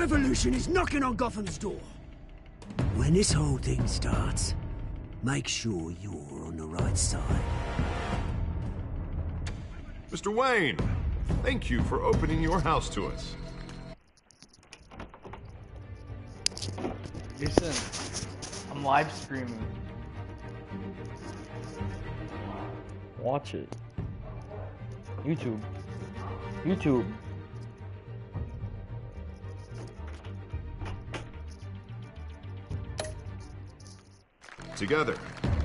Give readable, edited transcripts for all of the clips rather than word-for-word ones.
revolution is knocking on Gotham's door. When this whole thing starts, make sure you're on the right side. Mr. Wayne, thank you for opening your house to us. Listen, I'm live streaming. Watch it. YouTube. YouTube. Together,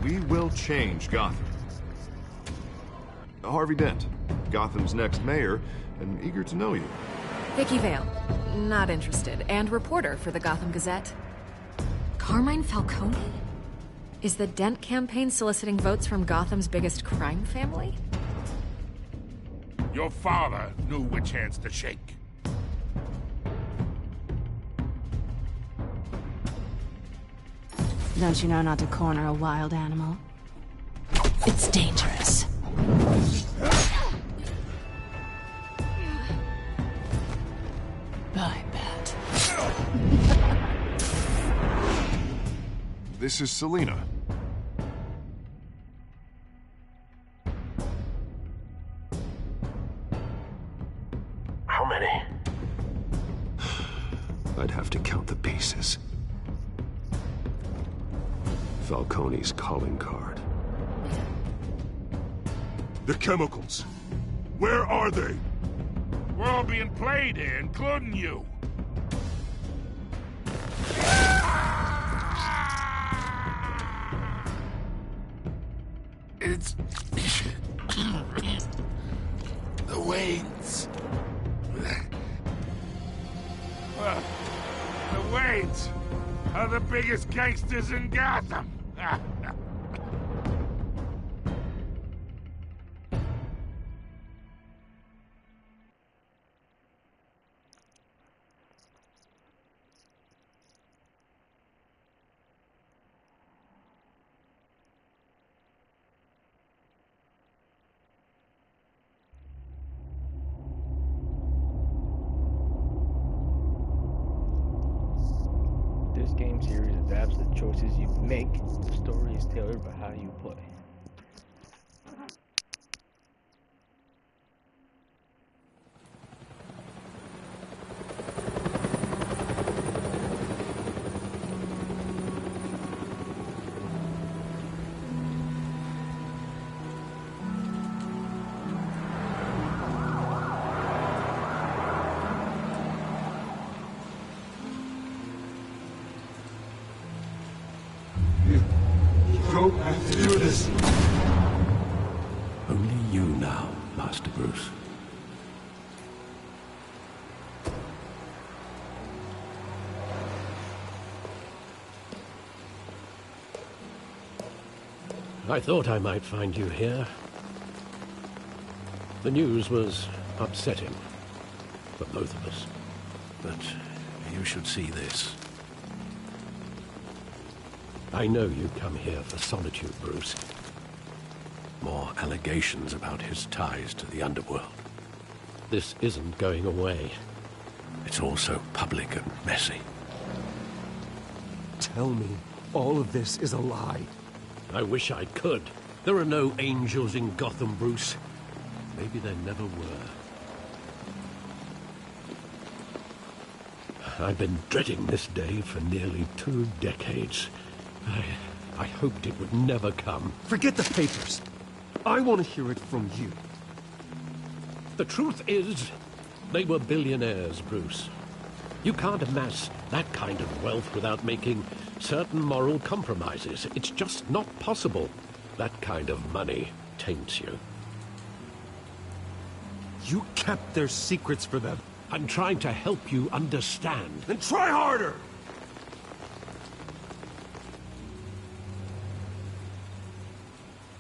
we will change Gotham. Harvey Dent, Gotham's next mayor, and eager to know you. Vicky Vale, not interested, and reporter for the Gotham Gazette. Carmine Falcone? Is the Dent campaign soliciting votes from Gotham's biggest crime family? Your father knew which hands to shake. Don't you know not to corner a wild animal? It's dangerous. I bet. This is Selina. How many? I'd have to count the pieces. Falcone's calling card. The chemicals. Where are they? We're all being played here, including you. It's... the Waynes. The Waynes are the biggest gangsters in Gotham. This game series adapts the choices you make. The story is tailored by how you play. Don't have to do this. Only you now, Master Bruce. I thought I might find you here. The news was upsetting for both of us. But you should see this. I know you come here for solitude, Bruce. More allegations about his ties to the underworld. This isn't going away. It's also public and messy. Tell me, all of this is a lie. I wish I could. There are no angels in Gotham, Bruce. Maybe there never were. I've been dreading this day for nearly 2 decades. I hoped it would never come. Forget the papers. I want to hear it from you. The truth is, they were billionaires, Bruce. You can't amass that kind of wealth without making certain moral compromises. It's just not possible. That kind of money taints you. You kept their secrets for them. I'm trying to help you understand. Then try harder!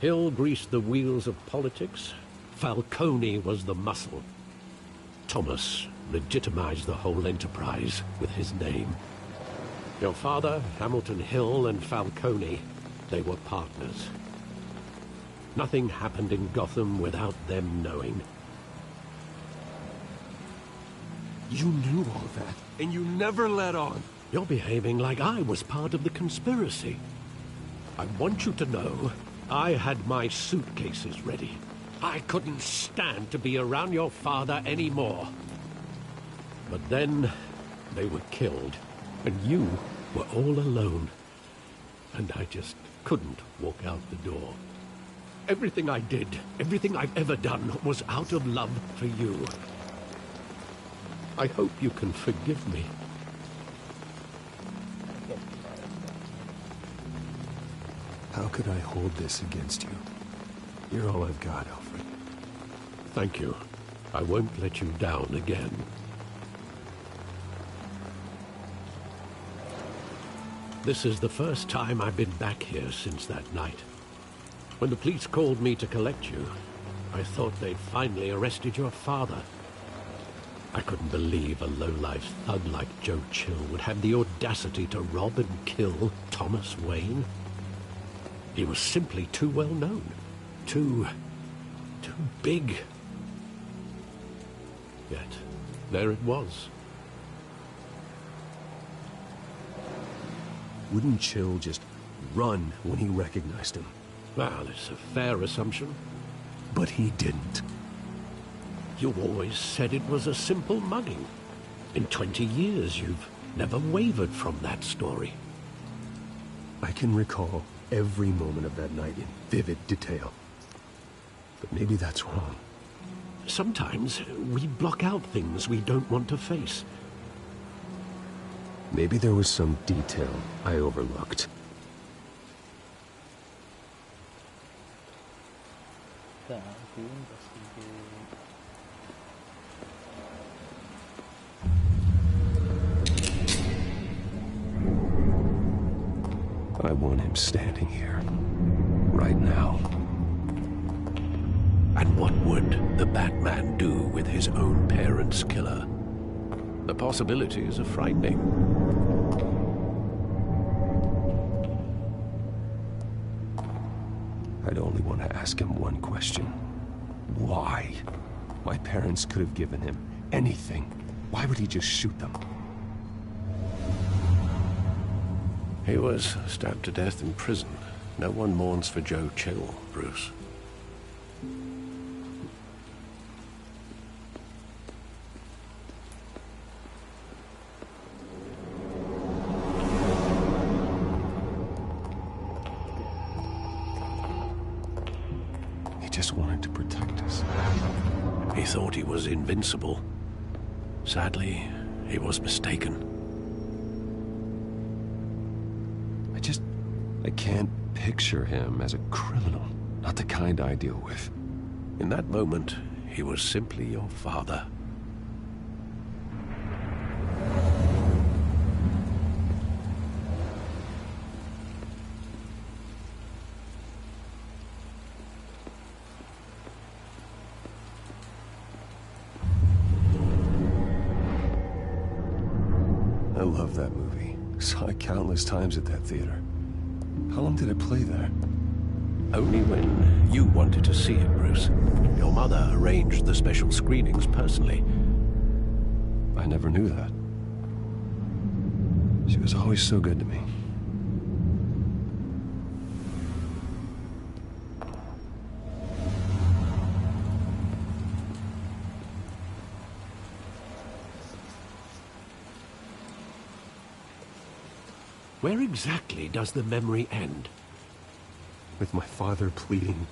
Hill greased the wheels of politics. Falcone was the muscle. Thomas legitimized the whole enterprise with his name. Your father, Hamilton Hill, and Falcone, they were partners. Nothing happened in Gotham without them knowing. You knew all that. and you never let on. You're behaving like I was part of the conspiracy. I want you to know, I had my suitcases ready. I couldn't stand to be around your father anymore. But then, they were killed, and you were all alone. And I just couldn't walk out the door. Everything I did, everything I've ever done, was out of love for you. I hope you can forgive me. How could I hold this against you? You're all I've got, Alfred. Thank you. I won't let you down again. This is the first time I've been back here since that night. When the police called me to collect you, I thought they'd finally arrested your father. I couldn't believe a low-life thug like Joe Chill would have the audacity to rob and kill Thomas Wayne. He was simply too well known. Too big. Yet, there it was. Wouldn't Chill just run when he recognized him? Well, it's a fair assumption. But he didn't. You always said it was a simple mugging. In 20 years, you've never wavered from that story. I can recall every moment of that night in vivid detail. But maybe that's wrong. Sometimes we block out things we don't want to face. Maybe there was some detail I overlooked. I want him standing here, right now. And what would the Batman do with his own parents' killer? The possibilities are frightening. I'd only want to ask him one question. Why? My parents could have given him anything. Why would he just shoot them? He was stabbed to death in prison. No one mourns for Joe Chill, Bruce. He just wanted to protect us. He thought he was invincible. Sadly, he was mistaken. I can't picture him as a criminal. Not the kind I deal with. In that moment, he was simply your father. I love that movie. Saw it countless times at that theater. How long did it play there? Only when you wanted to see it, Bruce. Your mother arranged the special screenings personally. I never knew that. She was always so good to me. Where exactly does the memory end? With my father pleading,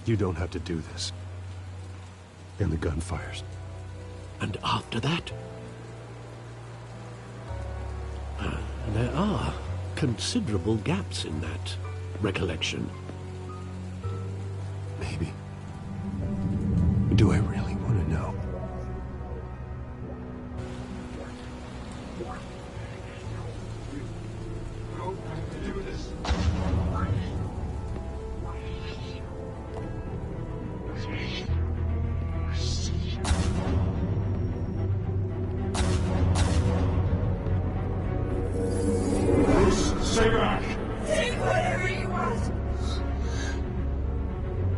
"You don't have to do this." And the gunfires. And after that? There are considerable gaps in that recollection. Maybe. Do I really want to know?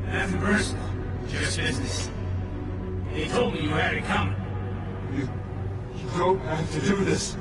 Nothing personal, just business. They told me you had it coming. You don't have to do this.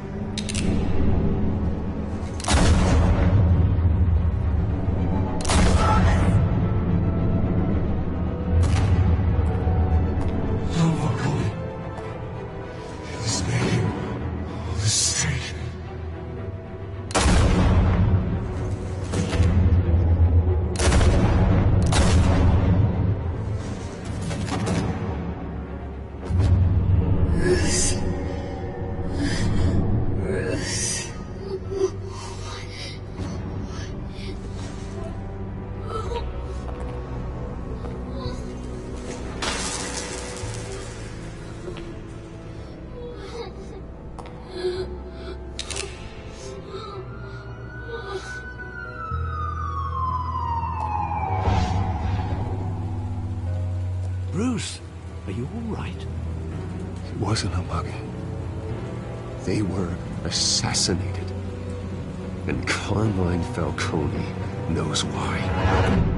Bruce, are you all right? It wasn't a bug. They were assassinated. And Carmine Falcone knows why.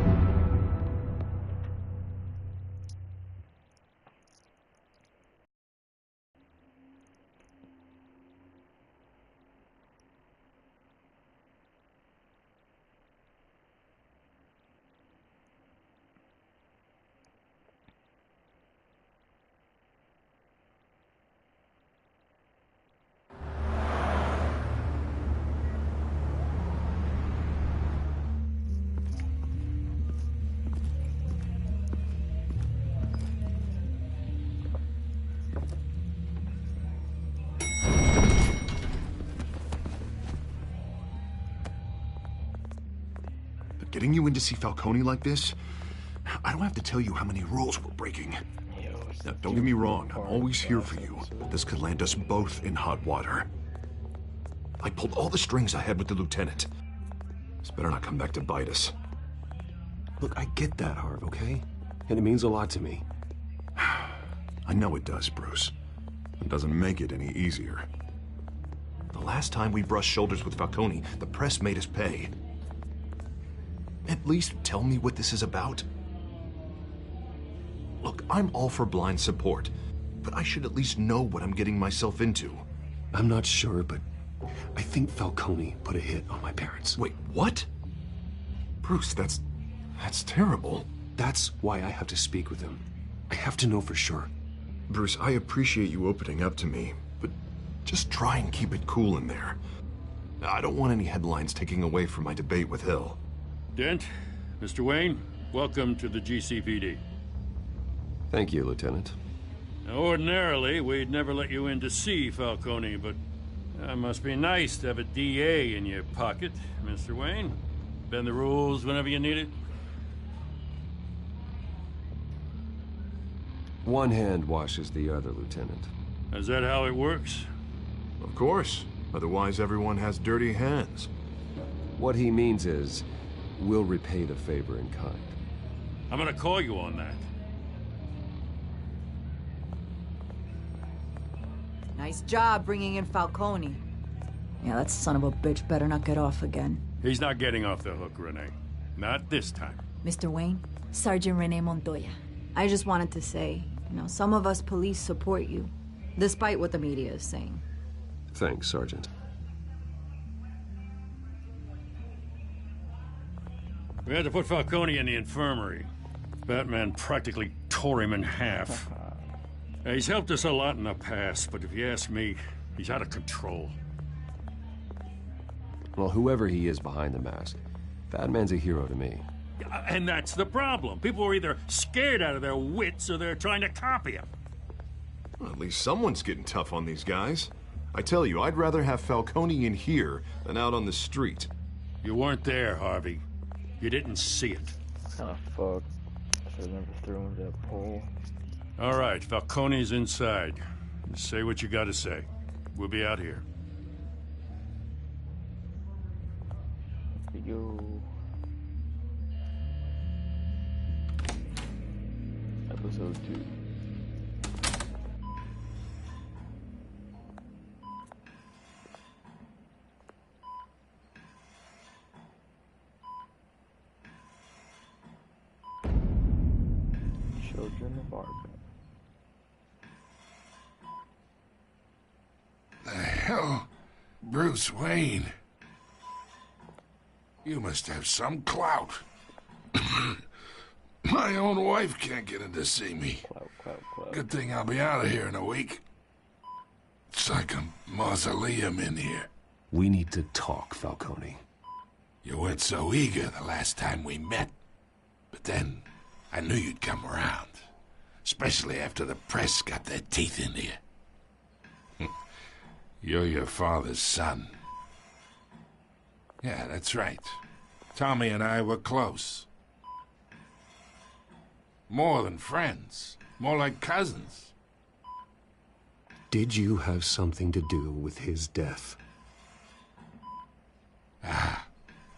Getting you in to see Falcone like this? I don't have to tell you how many rules we're breaking. Now, don't get me wrong, I'm always here for you, but this could land us both in hot water. I pulled all the strings I had with the lieutenant. This better not come back to bite us. Look, I get that, Harv, okay? And it means a lot to me. I know it does, Bruce. It doesn't make it any easier. The last time we brushed shoulders with Falcone, the press made us pay. At least tell me what this is about. Look, I'm all for blind support, but I should at least know what I'm getting myself into. I'm not sure, but I think Falcone put a hit on my parents. Wait, what? Bruce, that's terrible. That's why I have to speak with him. I have to know for sure. Bruce, I appreciate you opening up to me, but just try and keep it cool in there. I don't want any headlines taking away from my debate with Hill. Dent, Mr. Wayne, welcome to the GCPD. Thank you, Lieutenant. Now, ordinarily, we'd never let you in to see Falcone, but it must be nice to have a DA in your pocket, Mr. Wayne. Bend the rules whenever you need it. One hand washes the other, Lieutenant. Is that how it works? Of course. Otherwise, everyone has dirty hands. What he means is, we'll repay the favor in kind. I'm gonna call you on that. Nice job bringing in Falcone. Yeah, that son of a bitch better not get off again. He's not getting off the hook, Renee. Not this time. Mr. Wayne, Sergeant Renee Montoya. I just wanted to say, some of us police support you, despite what the media is saying. Thanks, Sergeant. We had to put Falcone in the infirmary. Batman practically tore him in half. He's helped us a lot in the past, but if you ask me, he's out of control. Well, whoever he is behind the mask, Batman's a hero to me. And that's the problem. People are either scared out of their wits or they're trying to copy him. Well, at least someone's getting tough on these guys. I tell you, I'd rather have Falcone in here than out on the street. You weren't there, Harvey. You didn't see it. Oh, fuck. I should never threw him that pole. All right, Falcone's inside. Just say what you gotta say. We'll be out here. Yo. Episode 2. Children of Arkham. hell, Bruce Wayne? You must have some clout. My own wife can't get in to see me. Clout. Good thing I'll be out of here in a week. It's like a mausoleum in here. We need to talk, Falcone. You weren't so eager the last time we met. But then, I knew you'd come around. Especially after the press got their teeth into you. You're your father's son. Yeah, that's right. Tommy and I were close. More than friends. More like cousins. Did you have something to do with his death? Ah,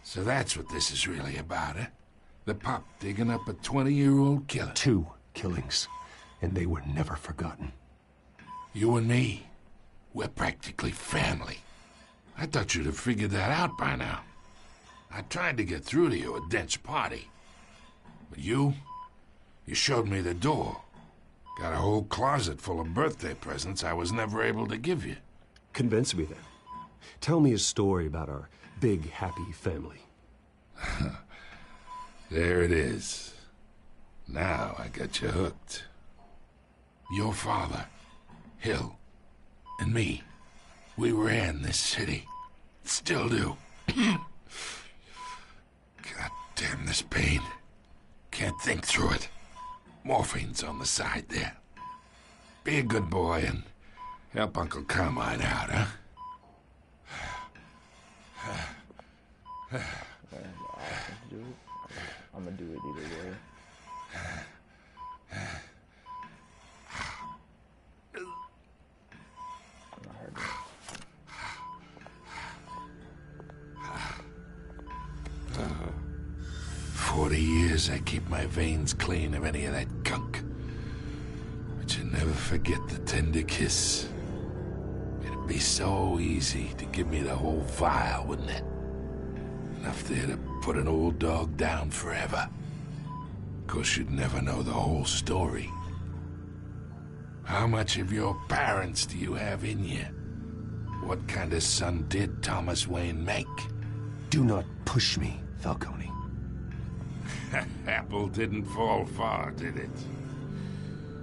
so that's what this is really about, eh? The pup digging up a 20-year-old killer. 2 killings, and they were never forgotten. You and me, we're practically family. I thought you'd have figured that out by now. I tried to get through to you at Dent's party. But you showed me the door. Got a whole closet full of birthday presents I was never able to give you. Convince me then. Tell me a story about our big, happy family. There it is. Now I got you hooked. Your father, Hill, and me, we ran this city. Still do. God damn this pain. Can't think through it. Morphine's on the side there. Be a good boy and help Uncle Carmine out, huh? I'm gonna do it either way. 40 years I keep my veins clean of any of that gunk. But you never forget the tender kiss. It'd be so easy to give me the whole vial, wouldn't it? Enough there to put an old dog down forever. Of course, you'd never know the whole story. How much of your parents do you have in you? What kind of son did Thomas Wayne make? Do not push me, Falcone. Apple didn't fall far, did it?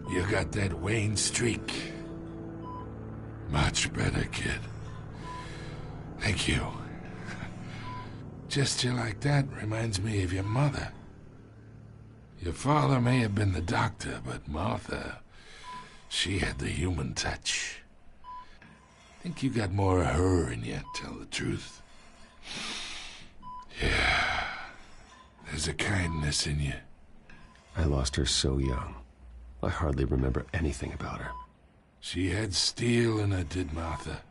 You got that Wayne streak. Much better, kid. Thank you. Gesture like that reminds me of your mother. Your father may have been the doctor, but Martha, she had the human touch. Think you got more of her in you, tell the truth. Yeah. There's a kindness in you. I lost her so young. I hardly remember anything about her. She had steel in her, did Martha.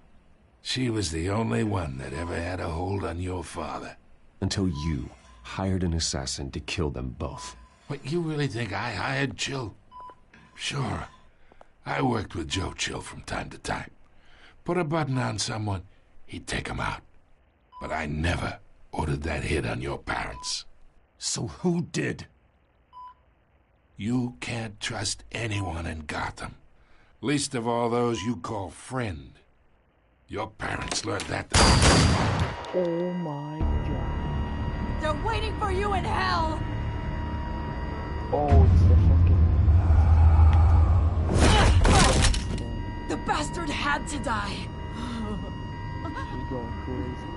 She was the only one that ever had a hold on your father. Until you hired an assassin to kill them both. What, you really think I hired Chill? Sure. I worked with Joe Chill from time to time. Put a button on someone, he'd take him out. But I never ordered that hit on your parents. So who did? You can't trust anyone in Gotham. Least of all those you call friend. Your parents learned that. Oh my god. They're waiting for you in hell! Oh, it's the fucking... The bastard had to die. She's going crazy.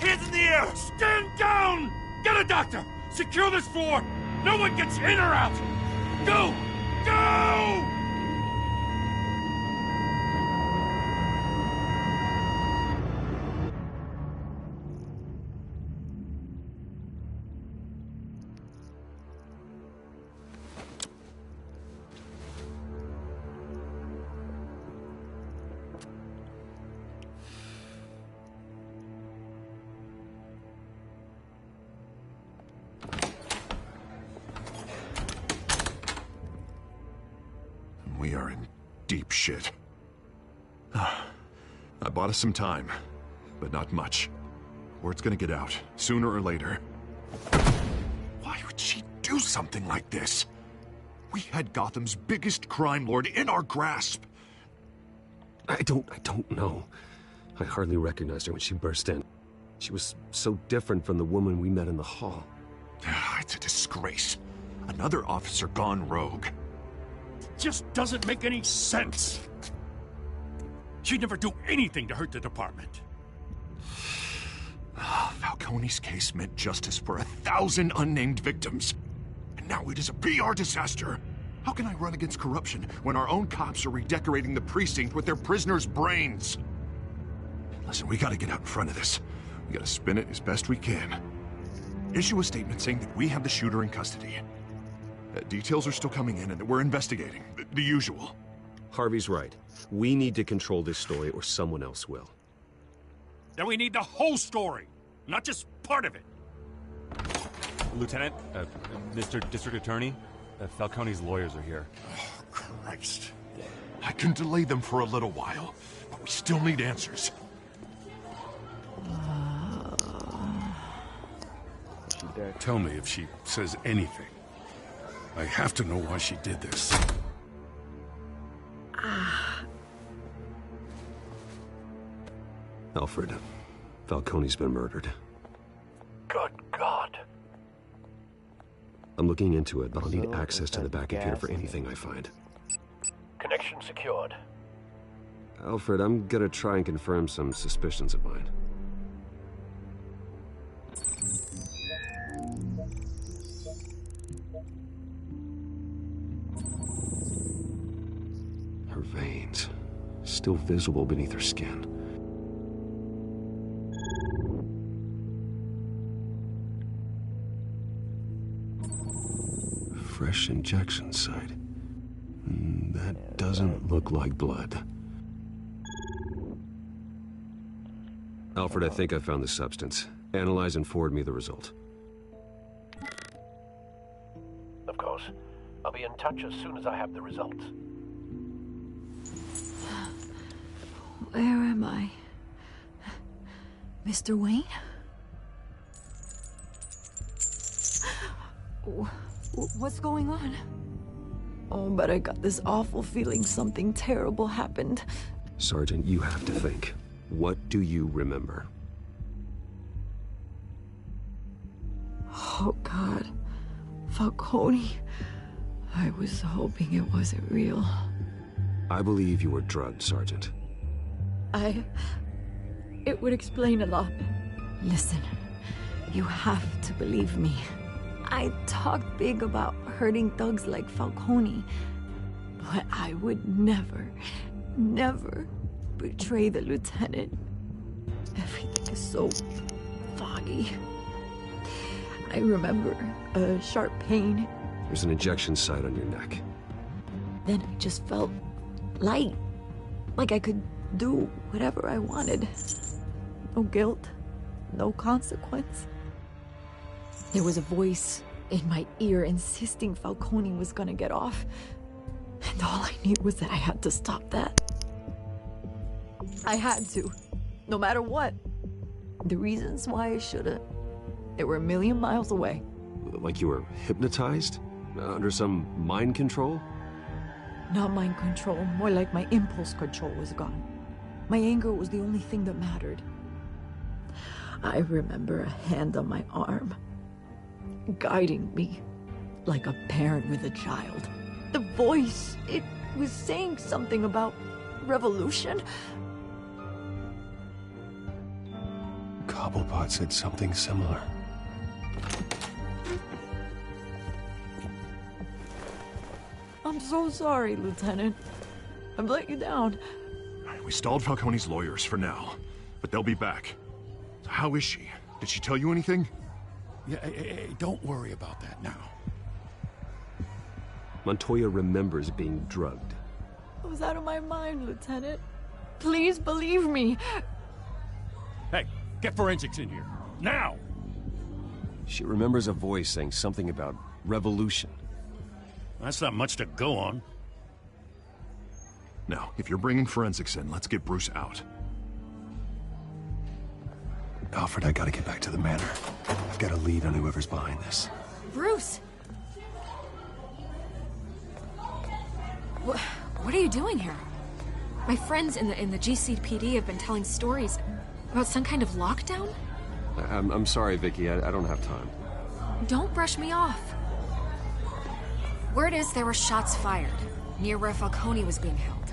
Hands in the air! Stand down! Get a doctor! Secure this floor! No one gets in or out! Go! Go! We are in deep shit. I bought us some time, but not much. Word's gonna get out, sooner or later. Why would she do something like this? We had Gotham's biggest crime lord in our grasp. I don't know. I hardly recognized her when she burst in. She was so different from the woman we met in the hall. It's a disgrace. Another officer gone rogue. Just doesn't make any sense. She'd never do anything to hurt the department. Falcone's case meant justice for 1,000 unnamed victims. And now it is a PR disaster. How can I run against corruption when our own cops are redecorating the precinct with their prisoners' brains? Listen, we gotta get out in front of this. We gotta spin it as best we can. Issue a statement saying that we have the shooter in custody. Details are still coming in and that we're investigating. The usual. Harvey's right. We need to control this story or someone else will. Then we need the whole story, not just part of it. Lieutenant, Mr. District Attorney, Falcone's lawyers are here. Oh, Christ. I can delay them for a little while, but we still need answers. Tell me if she says anything. I have to know why she did this. Alfred, Falcone's been murdered. Good God. I'm looking into it, but I'll need access to the back of here for anything I find. Connection secured. Alfred, I'm gonna try and confirm some suspicions of mine. Her veins, still visible beneath her skin. Fresh injection site. That doesn't look like blood. Alfred, I think I found the substance. Analyze and forward me the result. Of course. I'll be in touch as soon as I have the results. Where am I? Mr. Wayne? What's going on? Oh, but I got this awful feeling something terrible happened. Sergeant, you have to think. What do you remember? Oh, God. Falcone. I was hoping it wasn't real. I believe you were drugged, Sergeant. It would explain a lot. Listen, you have to believe me. I talked big about hurting thugs like Falcone, but I would never betray the lieutenant. Everything is so foggy. I remember a sharp pain. There's an injection site on your neck. Then I just felt light, like I could do whatever I wanted. No guilt, no consequence. There was a voice in my ear insisting Falcone was gonna get off. And all I knew was that I had to stop that. I had to, no matter what. The reasons why I shouldn't, they were a million miles away. Like you were hypnotized? Under some mind control? Not mind control, more like my impulse control was gone. My anger was the only thing that mattered. I remember a hand on my arm, guiding me like a parent with a child. The voice, it was saying something about revolution. Cobblepot said something similar. I'm so sorry, Lieutenant. I've let you down. We stalled Falcone's lawyers for now, but they'll be back. How is she? Did she tell you anything? Yeah, hey, don't worry about that now. Montoya remembers being drugged. I was out of my mind, Lieutenant. Please believe me. Hey, get forensics in here. Now! She remembers a voice saying something about revolution. That's not much to go on. Now, if you're bringing forensics in, let's get Bruce out. Alfred, I gotta get back to the manor. I've got a lead on whoever's behind this. Bruce! What are you doing here? My friends in the GCPD have been telling stories about some kind of lockdown. I'm sorry, Vicky. I don't have time. Don't brush me off. Word is there were shots fired near where Falcone was being held.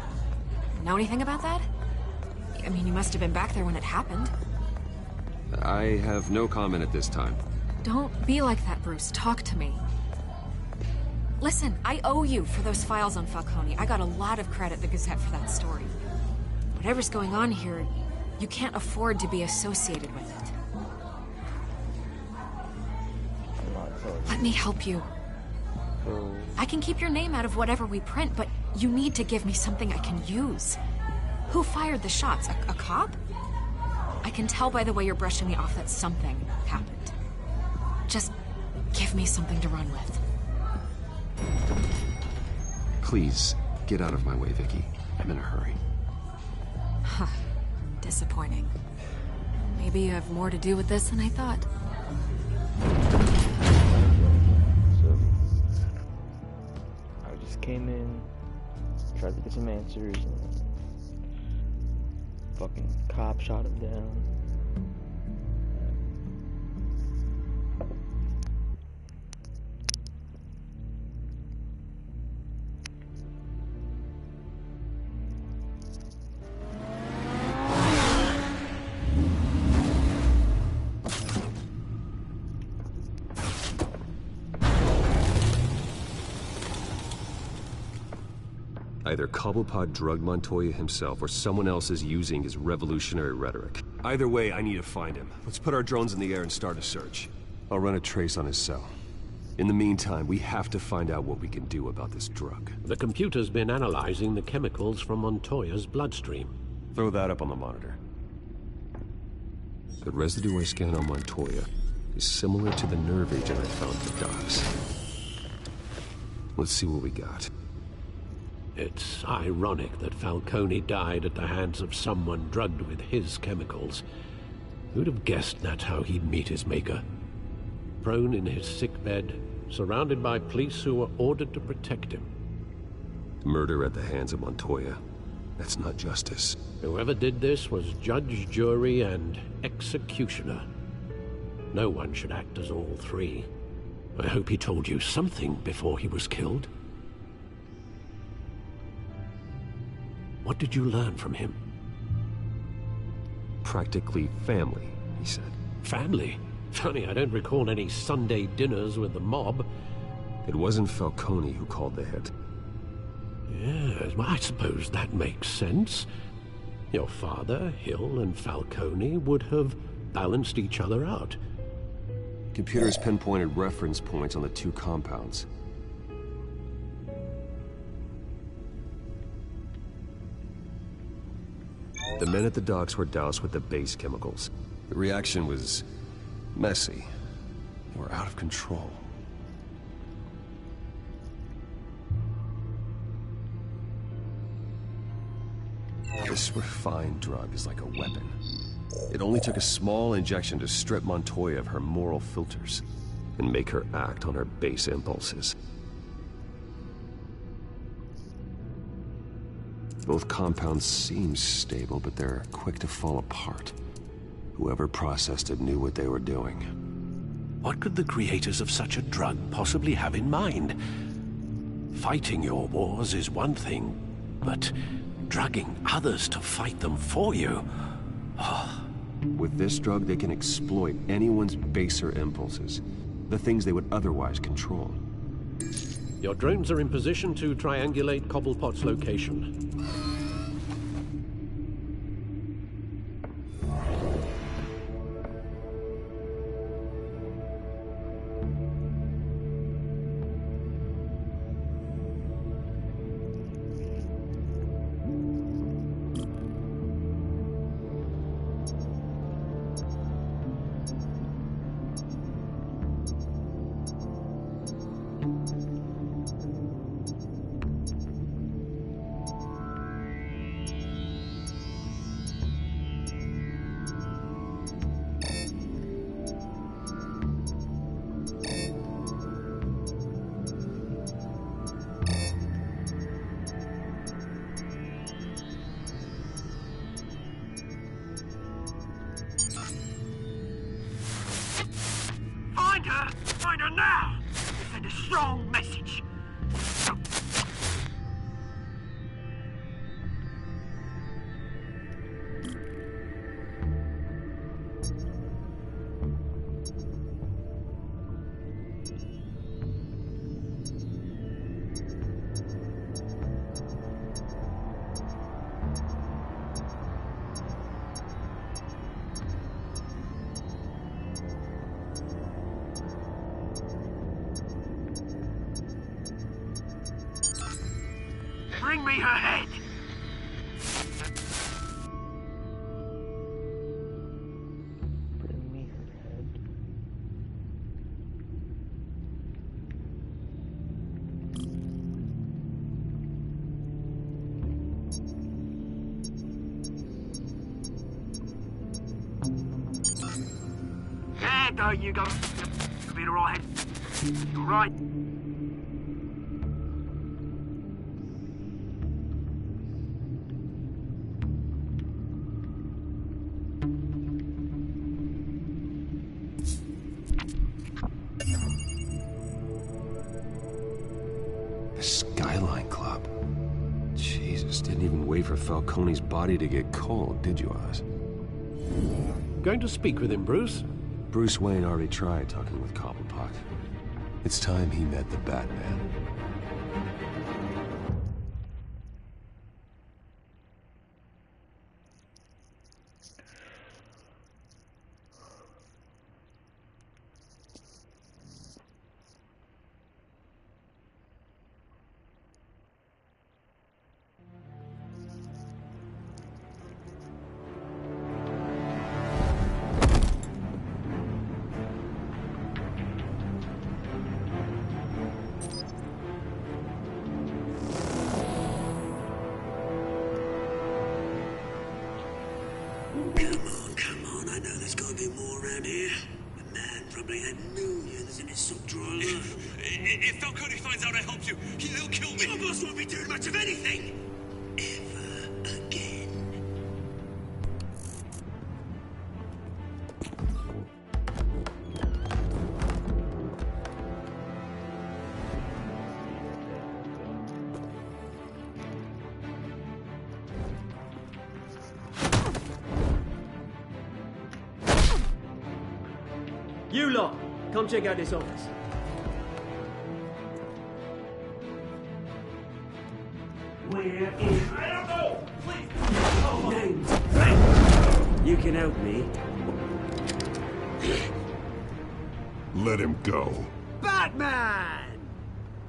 Know anything about that? I mean, you must have been back there when it happened. I have no comment at this time. Don't be like that, Bruce. Talk to me. Listen, I owe you for those files on Falcone. I got a lot of credit at the Gazette for that story. Whatever's going on here, you can't afford to be associated with it. Let me help you. I can keep your name out of whatever we print, but you need to give me something I can use. Who fired the shots? A cop? I can tell by the way you're brushing me off that something happened. Just give me something to run with. Please, get out of my way, Vicky. I'm in a hurry. Huh. Disappointing. Maybe you have more to do with this than I thought. So, I just came in, tried to get some answers, and fucking cop shot him down. Either Cobblepot drugged Montoya himself, or someone else is using his revolutionary rhetoric. Either way, I need to find him. Let's put our drones in the air and start a search. I'll run a trace on his cell. In the meantime, we have to find out what we can do about this drug. The computer's been analyzing the chemicals from Montoya's bloodstream. Throw that up on the monitor. The residue I scanned on Montoya is similar to the nerve agent I found at the docks. Let's see what we got. It's ironic that Falcone died at the hands of someone drugged with his chemicals. Who'd have guessed that's how he'd meet his maker? Prone in his sickbed, surrounded by police who were ordered to protect him. Murder at the hands of Montoya. That's not justice. Whoever did this was judge, jury, and executioner. No one should act as all three. I hope he told you something before he was killed. What did you learn from him? Practically family, he said. Family? Funny, I don't recall any Sunday dinners with the mob. It wasn't Falcone who called the hit. Yes, well, I suppose that makes sense. Your father, Hill, and Falcone would have balanced each other out. Computers pinpointed reference points on the two compounds. The men at the docks were doused with the base chemicals. The reaction was messy. They were out of control. This refined drug is like a weapon. It only took a small injection to strip Montoya of her moral filters and make her act on her base impulses. Both compounds seem stable, but they're quick to fall apart. Whoever processed it knew what they were doing. What could the creators of such a drug possibly have in mind? Fighting your wars is one thing, but drugging others to fight them for you? Oh. With this drug, they can exploit anyone's baser impulses, the things they would otherwise control. Your drones are in position to triangulate Cobblepot's location. her! Find her now! Send a strong message. Bring me her head! Bring me her head. Yeah, there you go. Be alright. You're right. The Skyline Club. Jesus, didn't even wait for Falcone's body to get cold, did you, Oz? Going to speak with him, Bruce? Bruce Wayne already tried talking with Cobblepot. It's time he met the Batman. Come on, I know there's gotta be more around here. The man probably had millions in his soft drawer alone. If Falcone finds out I helped you, he'll kill me. Your boss won't be doing much of anything! Ever again. You lot, come check out this office. Where is... I don't know! Please! Names! You can help me. Let him go. Batman!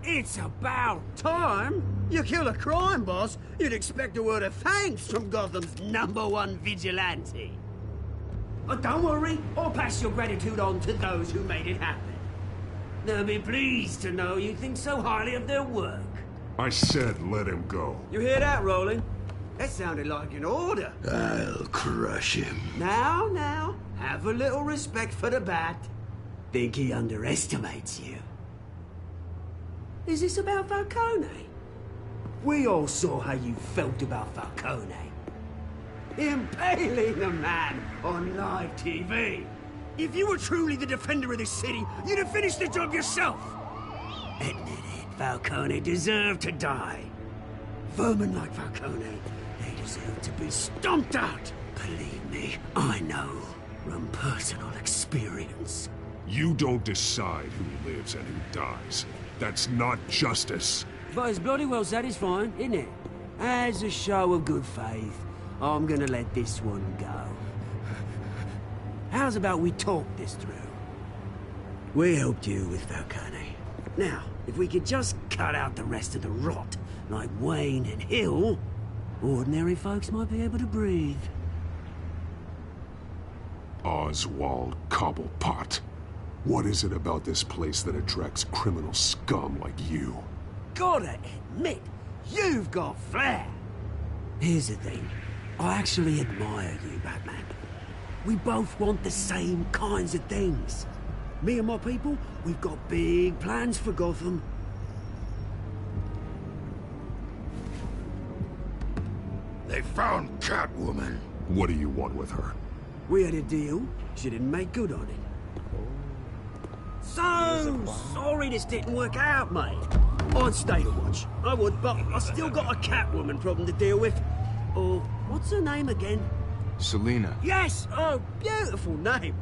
It's about time. You kill a crime boss, you'd expect a word of thanks from Gotham's #1 vigilante. But don't worry, I'll pass your gratitude on to those who made it happen. They'll be pleased to know you think so highly of their work. I said let him go. You hear that, Roland? That sounded like an order. I'll crush him. Now, have a little respect for the Bat. Think he underestimates you. Is this about Falcone? We all saw how you felt about Falcone. Impaling a man on live TV. If you were truly the defender of this city, you'd have finished the job yourself. Admit it, Falcone deserved to die. Vermin like Falcone, they deserve to be stomped out. Believe me, I know from personal experience. You don't decide who lives and who dies. That's not justice. But it's bloody well satisfying, isn't it? As a show of good faith, I'm gonna let this one go. How's about we talk this through? We helped you with Falcone. Now, if we could just cut out the rest of the rot, like Wayne and Hill, ordinary folks might be able to breathe. Oswald Cobblepot. What is it about this place that attracts criminal scum like you? Gotta admit, you've got flair. Here's the thing. I actually admire you, Batman. We both want the same kinds of things. Me and my people, we've got big plans for Gotham. They found Catwoman. What do you want with her? We had a deal. She didn't make good on it. So sorry this didn't work out, mate. I'd stay to watch. I would, but I still got a Catwoman problem to deal with. Oh, what's her name again? Selina. Yes! Oh, beautiful name.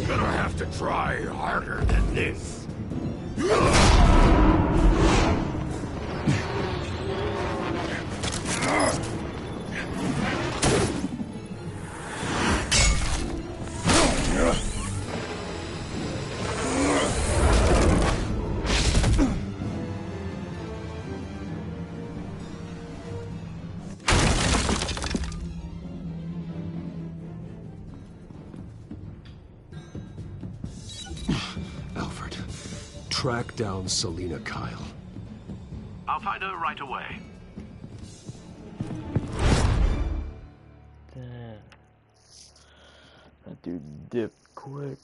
Gonna have to try harder than this. Alfred, track down Selina Kyle. I'll find her right away. Damn. That dude dipped quick.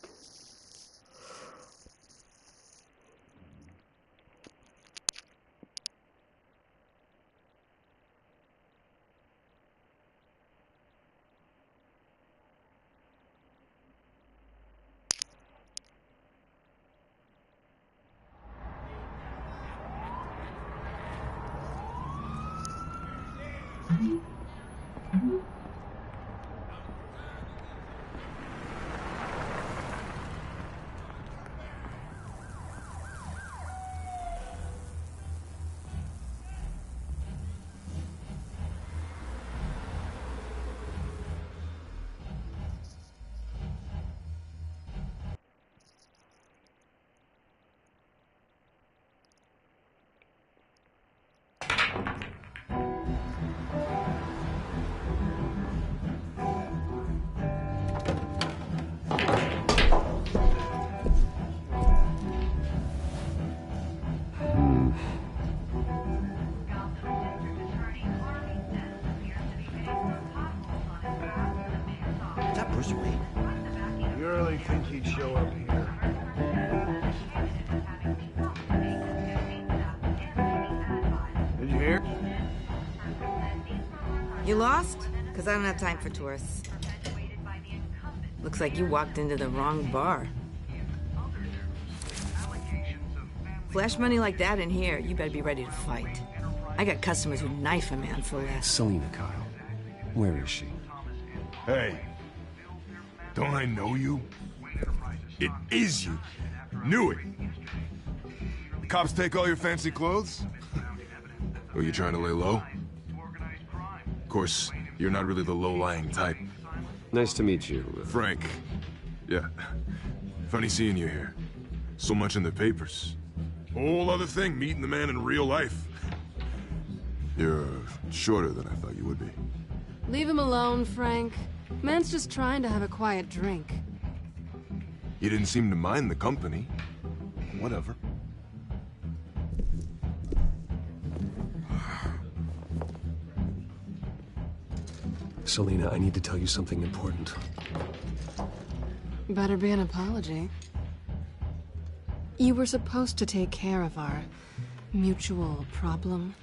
You really think he'd show up here? Did you hear? You lost? Because I don't have time for tourists. Looks like you walked into the wrong bar. Flash money like that in here, you better be ready to fight. I got customers who'd knife a man for less. Selina Kyle. Where is she? Hey. Don't I know you? It is you. Knew it. The cops take all your fancy clothes? Were you trying to lay low? Of course, you're not really the low-lying type. Nice to meet you. Frank. Yeah. Funny seeing you here. So much in the papers. Whole other thing, meeting the man in real life. You're shorter than I thought you would be. Leave him alone, Frank. Man's just trying to have a quiet drink. You didn't seem to mind the company. Whatever. Selina, I need to tell you something important. Better be an apology. You were supposed to take care of our mutual problem.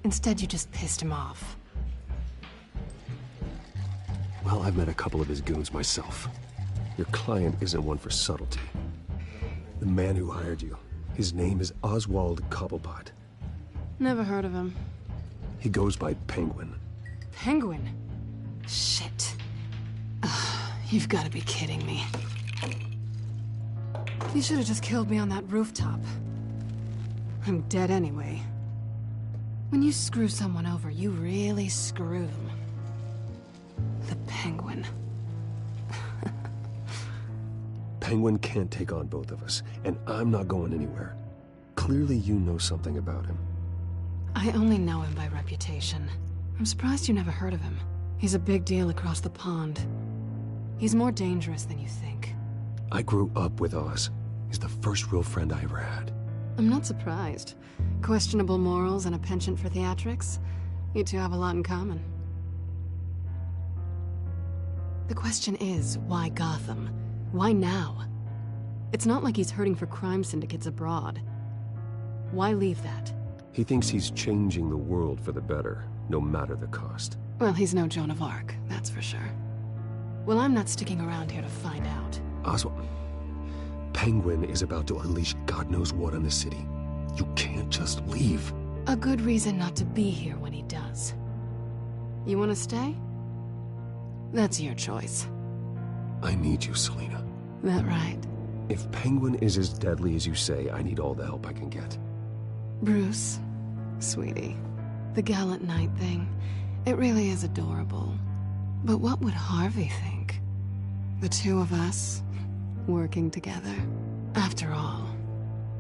Instead, you just pissed him off. Well, I've met a couple of his goons myself. Your client isn't one for subtlety. The man who hired you, his name is Oswald Cobblepot. Never heard of him. He goes by Penguin. Penguin? Shit. Ugh, you've got to be kidding me. You should have just killed me on that rooftop. I'm dead anyway. When you screw someone over, you really screw them. The Penguin. Penguin can't take on both of us, and I'm not going anywhere. Clearly you know something about him. I only know him by reputation. I'm surprised you never heard of him. He's a big deal across the pond. He's more dangerous than you think. I grew up with Oz. He's the first real friend I ever had. I'm not surprised. Questionable morals and a penchant for theatrics. You two have a lot in common. The question is, why Gotham? Why now? It's not like he's hurting for crime syndicates abroad. Why leave that? He thinks he's changing the world for the better, no matter the cost. Well, he's no Joan of Arc, that's for sure. Well, I'm not sticking around here to find out. Oswald, Penguin is about to unleash God knows what on the city. You can't just leave. A good reason not to be here when he does. You want to stay? That's your choice. I need you, Selina. That right? If Penguin is as deadly as you say, I need all the help I can get. Bruce, sweetie, the gallant knight thing, it really is adorable. But what would Harvey think? The two of us, working together. After all,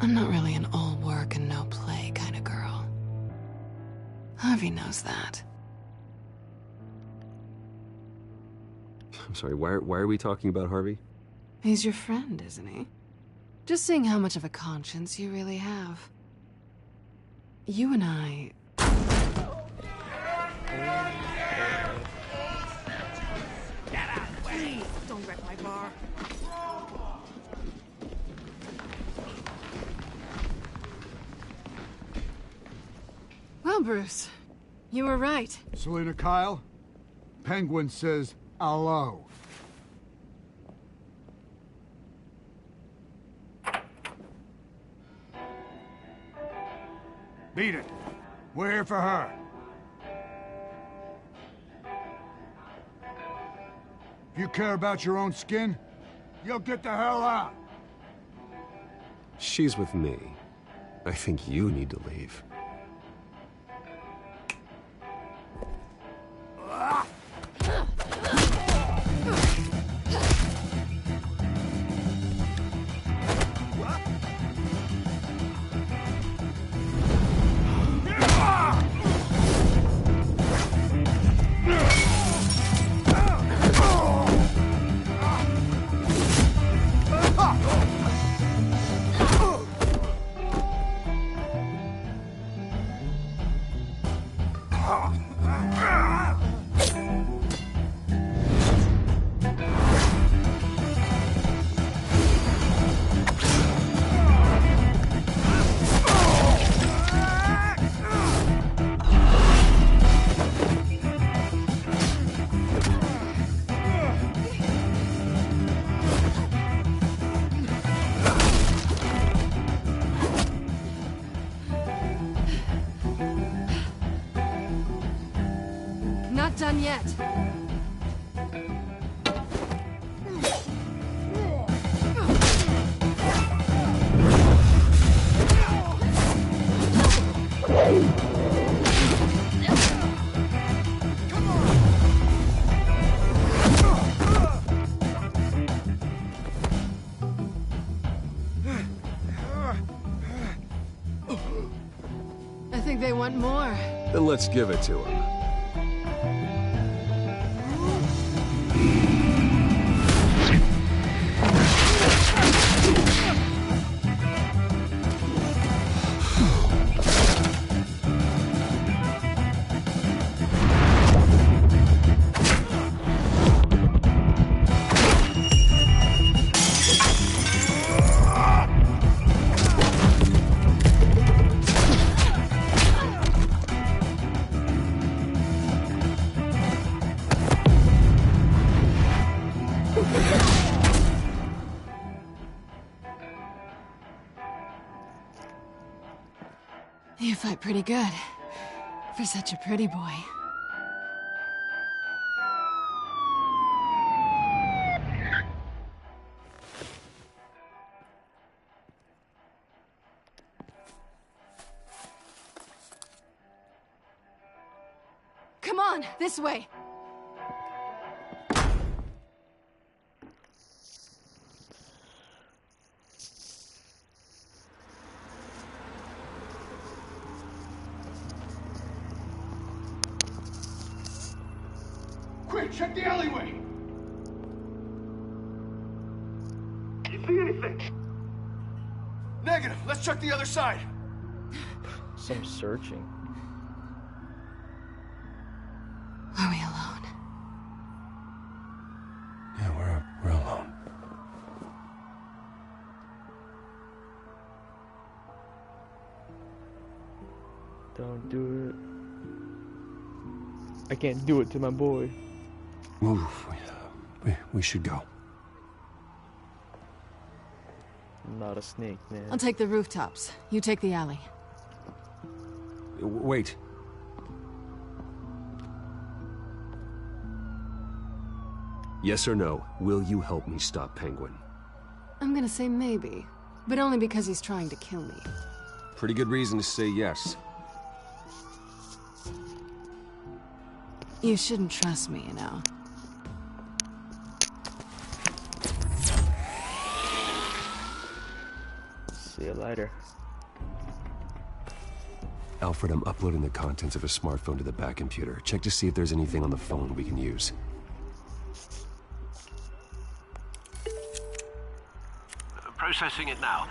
I'm not really an all work and no play kind of girl. Harvey knows that. I'm sorry, why are we talking about Harvey? He's your friend, isn't he? Just seeing how much of a conscience you really have. You and I... Get out of the way! Don't wreck my bar. Well, Bruce, you were right. Selina Kyle, Penguin says hello. Beat it. We're here for her. If you care about your own skin, you'll get the hell out. She's with me. I think you need to leave. Not done yet. I think they want more. Then let's give it to him. You fight pretty good. For such a pretty boy. Come on, this way. Quick, check the alleyway! You see anything? Negative. Let's check the other side. Some searching. Don't do it. I can't do it to my boy. Move. We should go. I'm not a snake, man. I'll take the rooftops. You take the alley. Wait. Yes or no, will you help me stop Penguin? I'm gonna say maybe, but only because he's trying to kill me. Pretty good reason to say yes. You shouldn't trust me, you know. See you later. Alfred, I'm uploading the contents of a smartphone to the back computer. Check to see if there's anything on the phone we can use. Processing it now.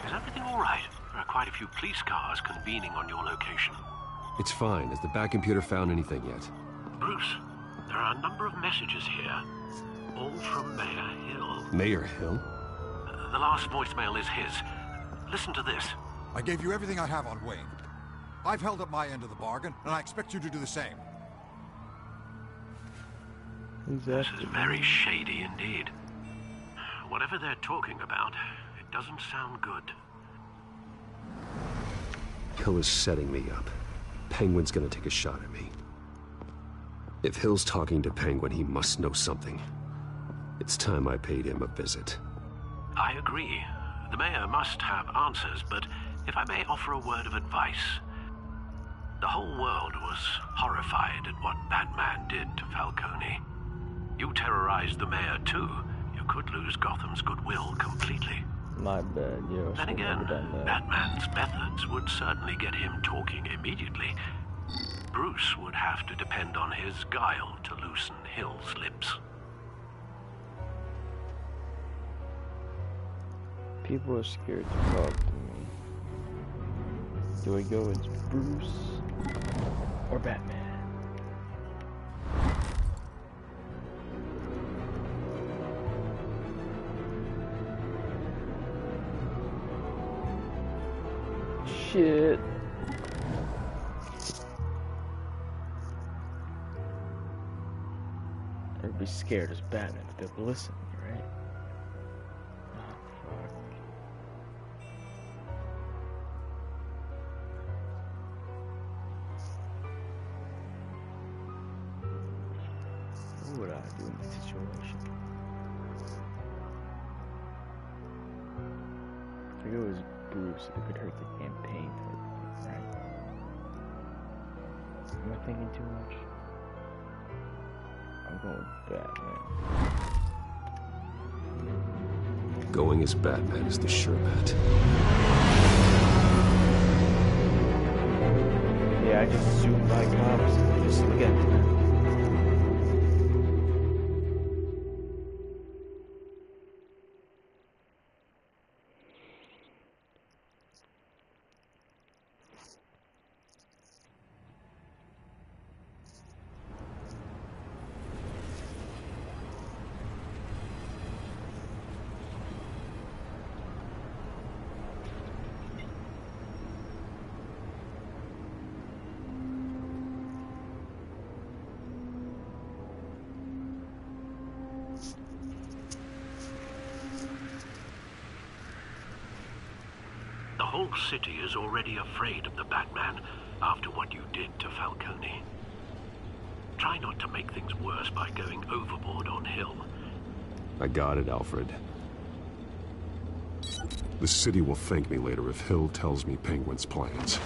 Is everything all right? There are quite a few police cars convening on your location. It's fine. Has the back computer found anything yet? Bruce, there are a number of messages here. All from Mayor Hill. Mayor Hill? The last voicemail is his. Listen to this. I gave you everything I have on Wayne. I've held up my end of the bargain, and I expect you to do the same. This is very shady indeed. Whatever they're talking about, it doesn't sound good. Hill is setting me up. Penguin's gonna take a shot at me. If Hill's talking to Penguin, he must know something. It's time I paid him a visit. I agree. The mayor must have answers, but if I may offer a word of advice. The whole world was horrified at what Batman did to Falcone. You terrorized the mayor too. You could lose Gotham's goodwill completely. My bad, yo. Then again, Batman's methods would certainly get him talking immediately. Bruce would have to depend on his guile to loosen Hill's lips. People are scared to talk to me. Do I go as Bruce or Batman? Shit. Everybody's scared as Batman if they're listening, right? Oh, fuck. What would I do in this situation? If it was Bruce, it could hurt the campaign, right? Am I thinking too much? I'm going with Batman. Going as Batman is the sure bet. Yeah, I just zoom by cops and just look at them. The whole city is already afraid of the Batman after what you did to Falcone. Try not to make things worse by going overboard on Hill. I got it, Alfred. The city will thank me later if Hill tells me Penguin's plans.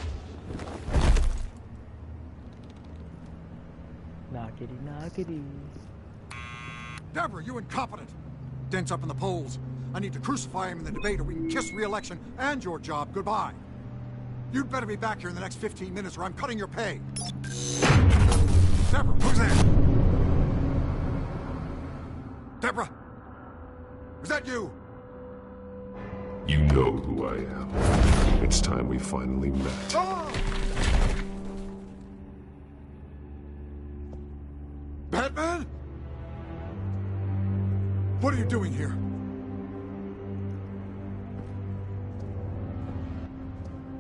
Knockity, knockity. Deborah, you incompetent! Dent's up in the polls. I need to crucify him in the debate or we can kiss re-election and your job goodbye. You'd better be back here in the next 15 minutes or I'm cutting your pay. Deborah, who's there? Deborah? Is that you? You know who I am. It's time we finally met. Oh! Batman? What are you doing here?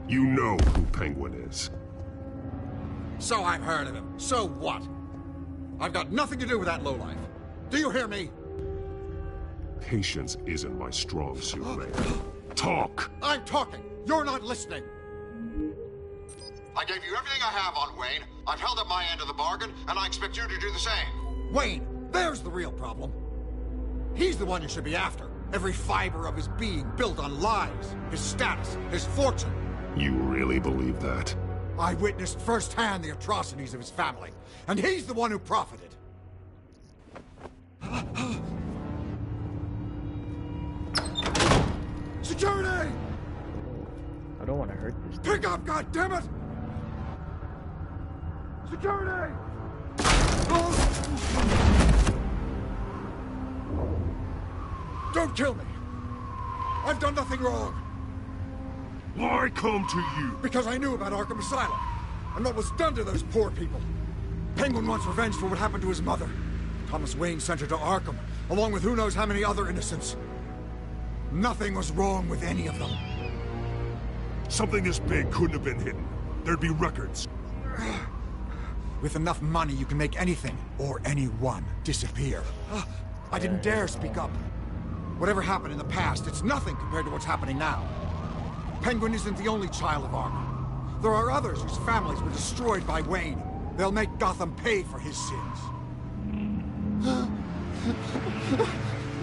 You know who Penguin is. So I've heard of him. So what? I've got nothing to do with that lowlife. Do you hear me? Patience isn't my strong suit, Ray. Talk! I'm talking. You're not listening. I gave you everything I have on Wayne. I've held up my end of the bargain, and I expect you to do the same. Wayne, there's the real problem. He's the one you should be after. Every fiber of his being built on lies, his status, his fortune. You really believe that? I witnessed firsthand the atrocities of his family, and he's the one who profited. Security! I don't want to hurt this. Pick up, goddammit! Security! Don't kill me! I've done nothing wrong! Why come to you? Because I knew about Arkham Asylum, and what was done to those poor people. Penguin wants revenge for what happened to his mother. Thomas Wayne sent her to Arkham, along with who knows how many other innocents. Nothing was wrong with any of them. Something this big couldn't have been hidden. There'd be records. With enough money, you can make anything, or anyone, disappear. I didn't dare speak up. Whatever happened in the past, it's nothing compared to what's happening now. Penguin isn't the only child of Arkham. There are others whose families were destroyed by Wayne. They'll make Gotham pay for his sins.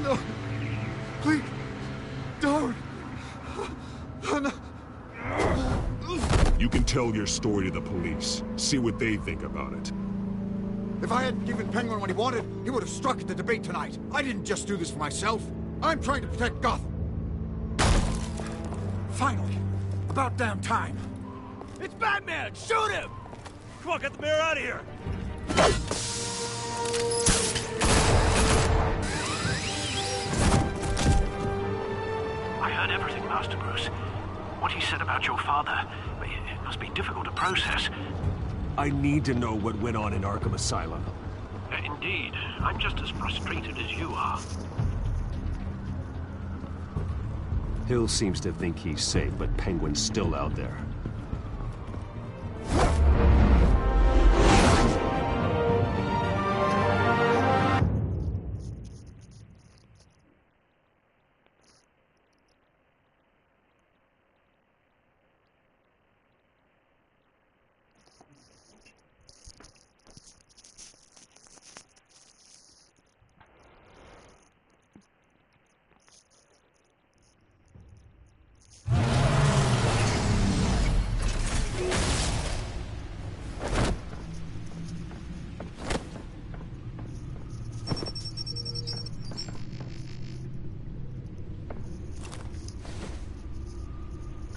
No. Please. Don't. No. You can tell your story to the police. See what they think about it. If I hadn't given Penguin what he wanted, he would have struck at the debate tonight. I didn't just do this for myself. I'm trying to protect Gotham. Finally. About damn time. It's Batman! Shoot him! Come on, get the mayor out of here! I heard everything, Master Bruce. What he said about your father, it must be difficult to process. I need to know what went on in Arkham Asylum. Indeed. I'm just as frustrated as you are. Hill seems to think he's safe, but Penguin's still out there.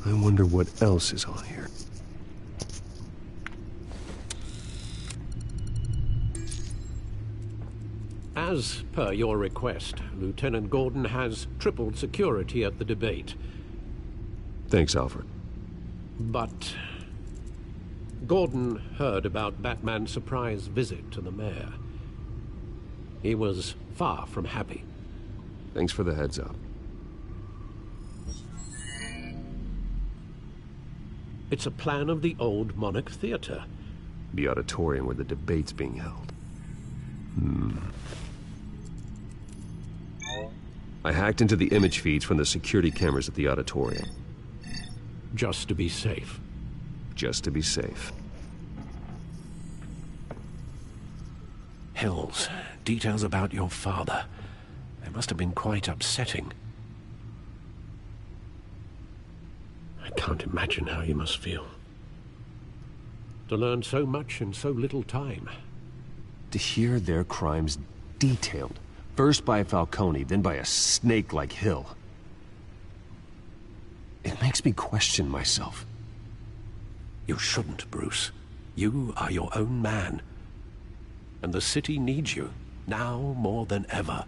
I wonder what else is on here. As per your request, Lieutenant Gordon has tripled security at the debate. Thanks, Alfred. But Gordon heard about Batman's surprise visit to the mayor. He was far from happy. Thanks for the heads up. It's a plan of the old Monarch Theater. The auditorium where the debate's being held. I hacked into the image feeds from the security cameras at the auditorium. Just to be safe. Just to be safe. Hills, details about your father. They must have been quite upsetting. I can't imagine how you must feel. To learn so much in so little time. To hear their crimes detailed. First by Falcone, then by a snake like Hill. It makes me question myself. You shouldn't, Bruce. You are your own man. And the city needs you, now more than ever.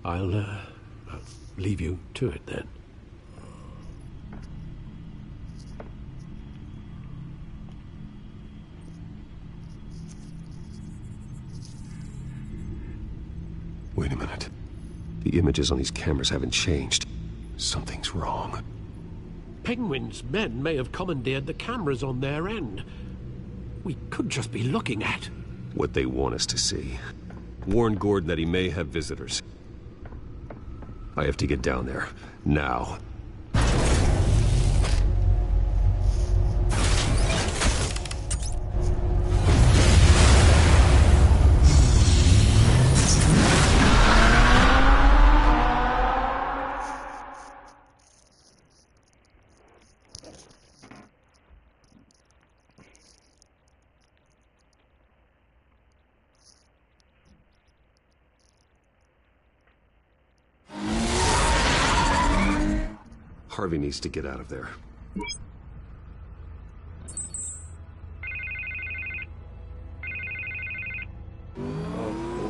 I'll leave you to it then. Wait a minute. The images on these cameras haven't changed. Something's wrong. Penguin's men may have commandeered the cameras on their end. We could just be looking at what they want us to see. Warn Gordon that he may have visitors. I have to get down there, now. Harvey needs to get out of there.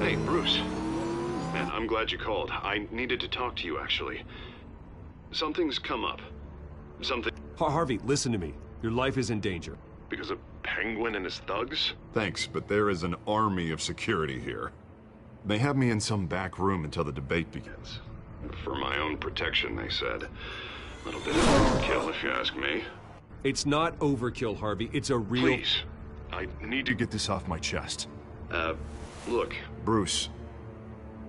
Hey, Bruce. Man, I'm glad you called. I needed to talk to you, actually. Something's come up. Harvey, listen to me. Your life is in danger. Because of Penguin and his thugs? Thanks, but there is an army of security here. They have me in some back room until the debate begins. For my own protection, they said. A little bit of overkill, if you ask me. It's not overkill, Harvey. It's a real... Please. I need to get this off my chest. Look. Bruce,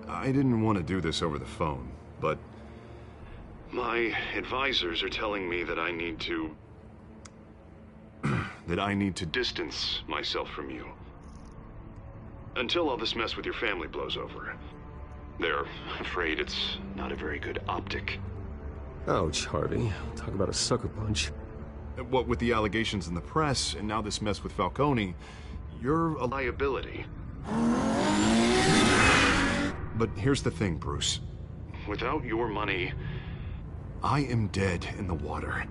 I didn't want to do this over the phone, but... my advisors are telling me that I need to... that I need to distance myself from you. Until all this mess with your family blows over. They're afraid it's not a very good optic. Ouch, Harvey. Talk about a sucker punch. What with the allegations in the press, and now this mess with Falcone, you're a liability. But here's the thing, Bruce. Without your money, I am dead in the water.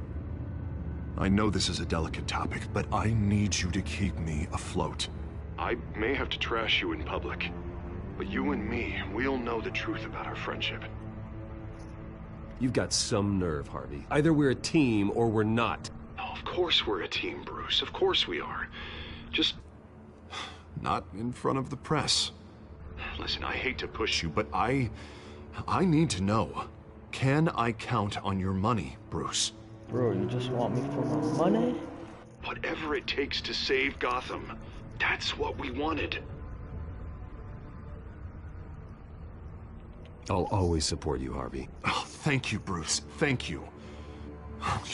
I know this is a delicate topic, but I need you to keep me afloat. I may have to trash you in public, but you and me, we'll know the truth about our friendship. You've got some nerve, Harvey. Either we're a team or we're not. Oh, of course we're a team, Bruce. Of course we are. Just... not in front of the press. Listen, I hate to push you, but I need to know. Can I count on your money, Bruce? Bro, you just want me for my money? Whatever it takes to save Gotham. That's what we wanted. I'll always support you, Harvey. Oh, thank you, Bruce. Thank you.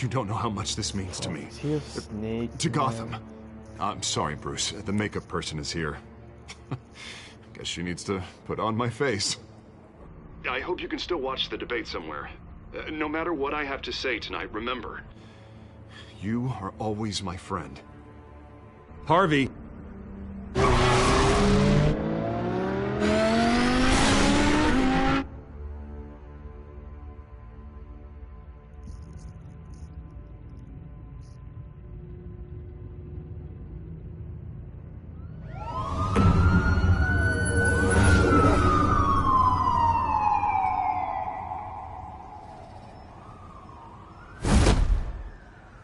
You don't know how much this means to me. To Gotham. I'm sorry, Bruce. The makeup person is here. Guess she needs to put on my face. I hope you can still watch the debate somewhere. No matter what I have to say tonight, remember, you are always my friend. Harvey!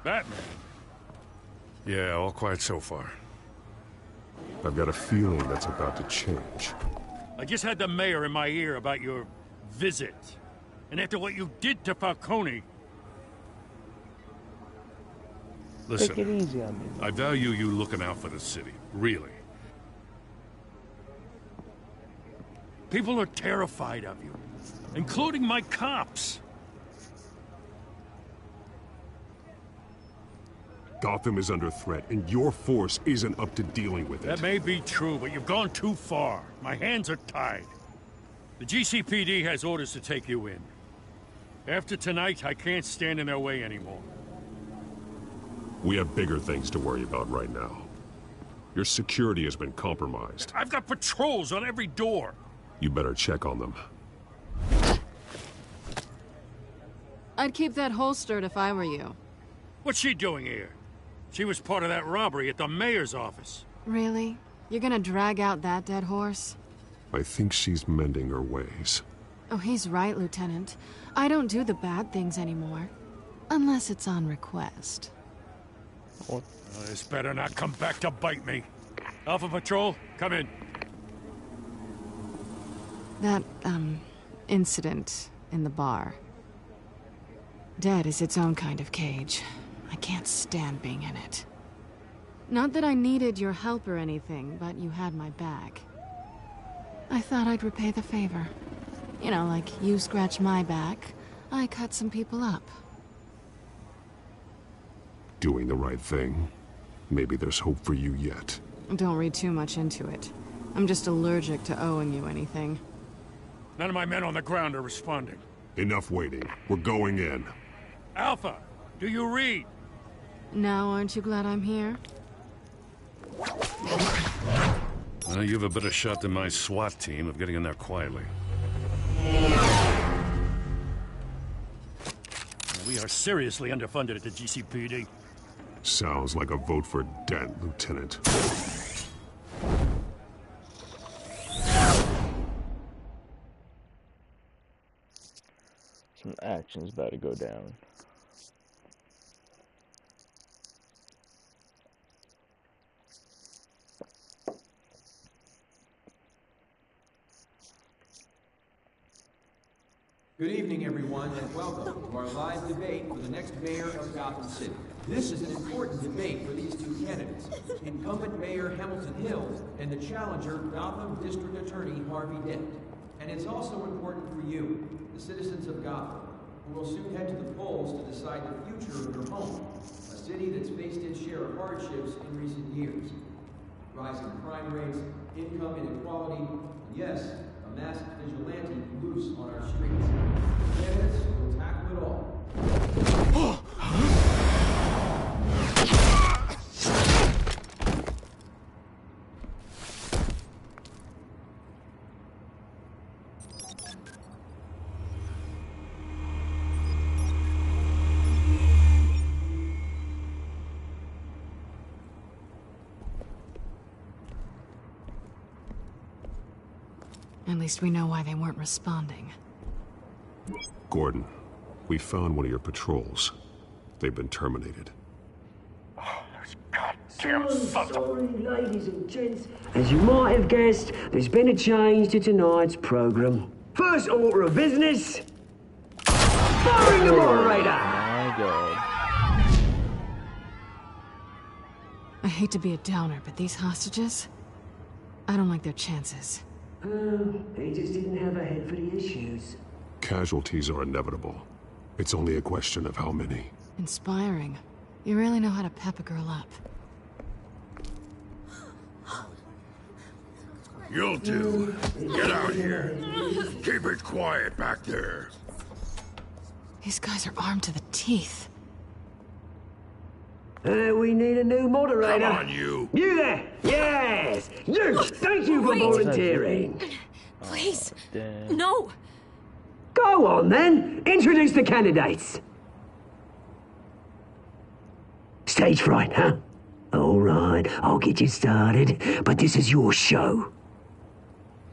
Batman? Yeah, all quiet so far. I've got a feeling that's about to change. I just had the mayor in my ear about your visit. And after what you did to Falcone... Listen, take it easy on me. I value you looking out for the city, really. People are terrified of you, including my cops. Gotham is under threat, and your force isn't up to dealing with it. That may be true, but you've gone too far. My hands are tied. The GCPD has orders to take you in. After tonight, I can't stand in their way anymore. We have bigger things to worry about right now. Your security has been compromised. I've got patrols on every door. You better check on them. I'd keep that holstered if I were you. What's she doing here? She was part of that robbery at the mayor's office. Really? You're gonna drag out that dead horse? I think she's mending her ways. Oh, he's right, Lieutenant. I don't do the bad things anymore. Unless it's on request. This better not come back to bite me. Alpha Patrol, come in. That, incident in the bar. Dead is its own kind of cage. I can't stand being in it. Not that I needed your help or anything, but you had my back. I thought I'd repay the favor. You know, like you scratch my back, I cut some people up. Doing the right thing. Maybe there's hope for you yet. Don't read too much into it. I'm just allergic to owing you anything. None of my men on the ground are responding. Enough waiting. We're going in. Alpha, do you read? Now, aren't you glad I'm here? Well, you have a better shot than my SWAT team of getting in there quietly. We are seriously underfunded at the GCPD. Sounds like a vote for Dent, Lieutenant. Some action's about to go down. Good evening, everyone, and welcome to our live debate for the next mayor of Gotham City. This is an important debate for these two candidates, incumbent Mayor Hamilton Hill and the challenger, Gotham District Attorney Harvey Dent. And it's also important for you, the citizens of Gotham, who will soon head to the polls to decide the future of your home, a city that's faced its share of hardships in recent years. Rising crime rates, income inequality, and yes, a masked vigilante loose on our streets. Candidates will tackle it all. At least we know why they weren't responding. Gordon, we found one of your patrols. They've been terminated. Damn sorry, ladies and gents. As you might have guessed, there's been a change to tonight's program. First order of business, firing the moderator! My God. I hate to be a downer, but these hostages, I don't like their chances. They just didn't have a head for the issues. Casualties are inevitable. It's only a question of how many. Inspiring. You really know how to pep a girl up. You'll do. Get out here. Keep it quiet back there. These guys are armed to the teeth. We need a new moderator. Come on, you. You there! Yes! You! Thank you for volunteering. Please. Oh, no. Go on, then. Introduce the candidates. Stage fright, huh? All right, I'll get you started, but this is your show.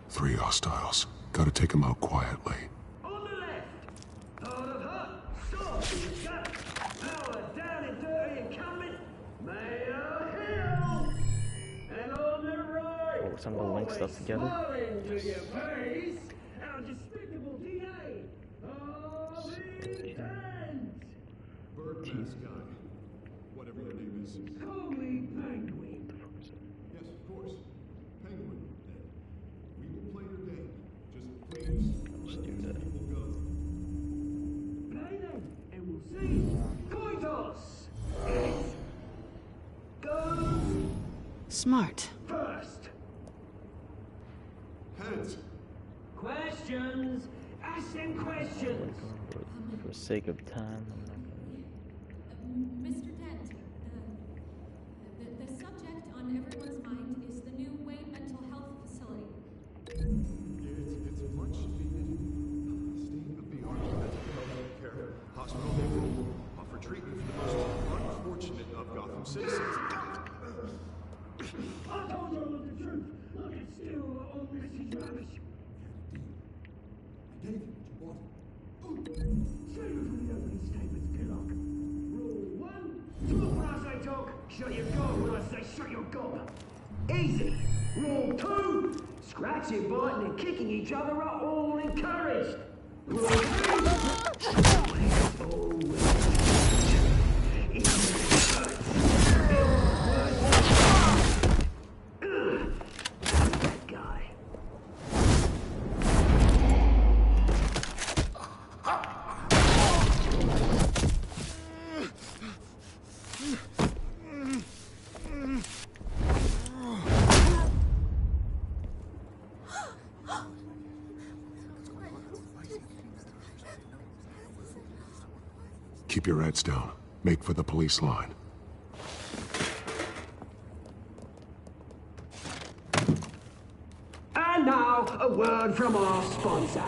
3 hostiles. Gotta take them out quietly. On the left, part of her, stop, power down and dirty incumbent, Mayor Hill. And on the right, Oh, some of the link stuff together. smiling to your face, our despicable DA, Harvey Dent. Bird mask guy. Whatever your name is. Call me Penguin. Yes, of course. Penguin, then. We will play your game. Just please, let these people go. Play then, and we'll see. Coin toss. It goes Smart. first. Heads. Questions. Ask them questions. For the sake of time, I'm not Mr. Dent, the subject on everyone's mind is the new Wayne Mental Health Facility. It's a much needed state-of-the-art mental health care hospital that will offer treatment for the most unfortunate of Gotham citizens. I told you all the truth. Look, it's still all Mrs. Rubbish. I gave you what you wanted. Save it from the opening statements, Pillock. Rule 1, talk when I say talk, shut your gob when I say shut your gob. Easy. Rule 2, scratching, biting and kicking each other are all encouraged. Rule 3, Keep your heads down. Make for the police line. And now, a word from our sponsor.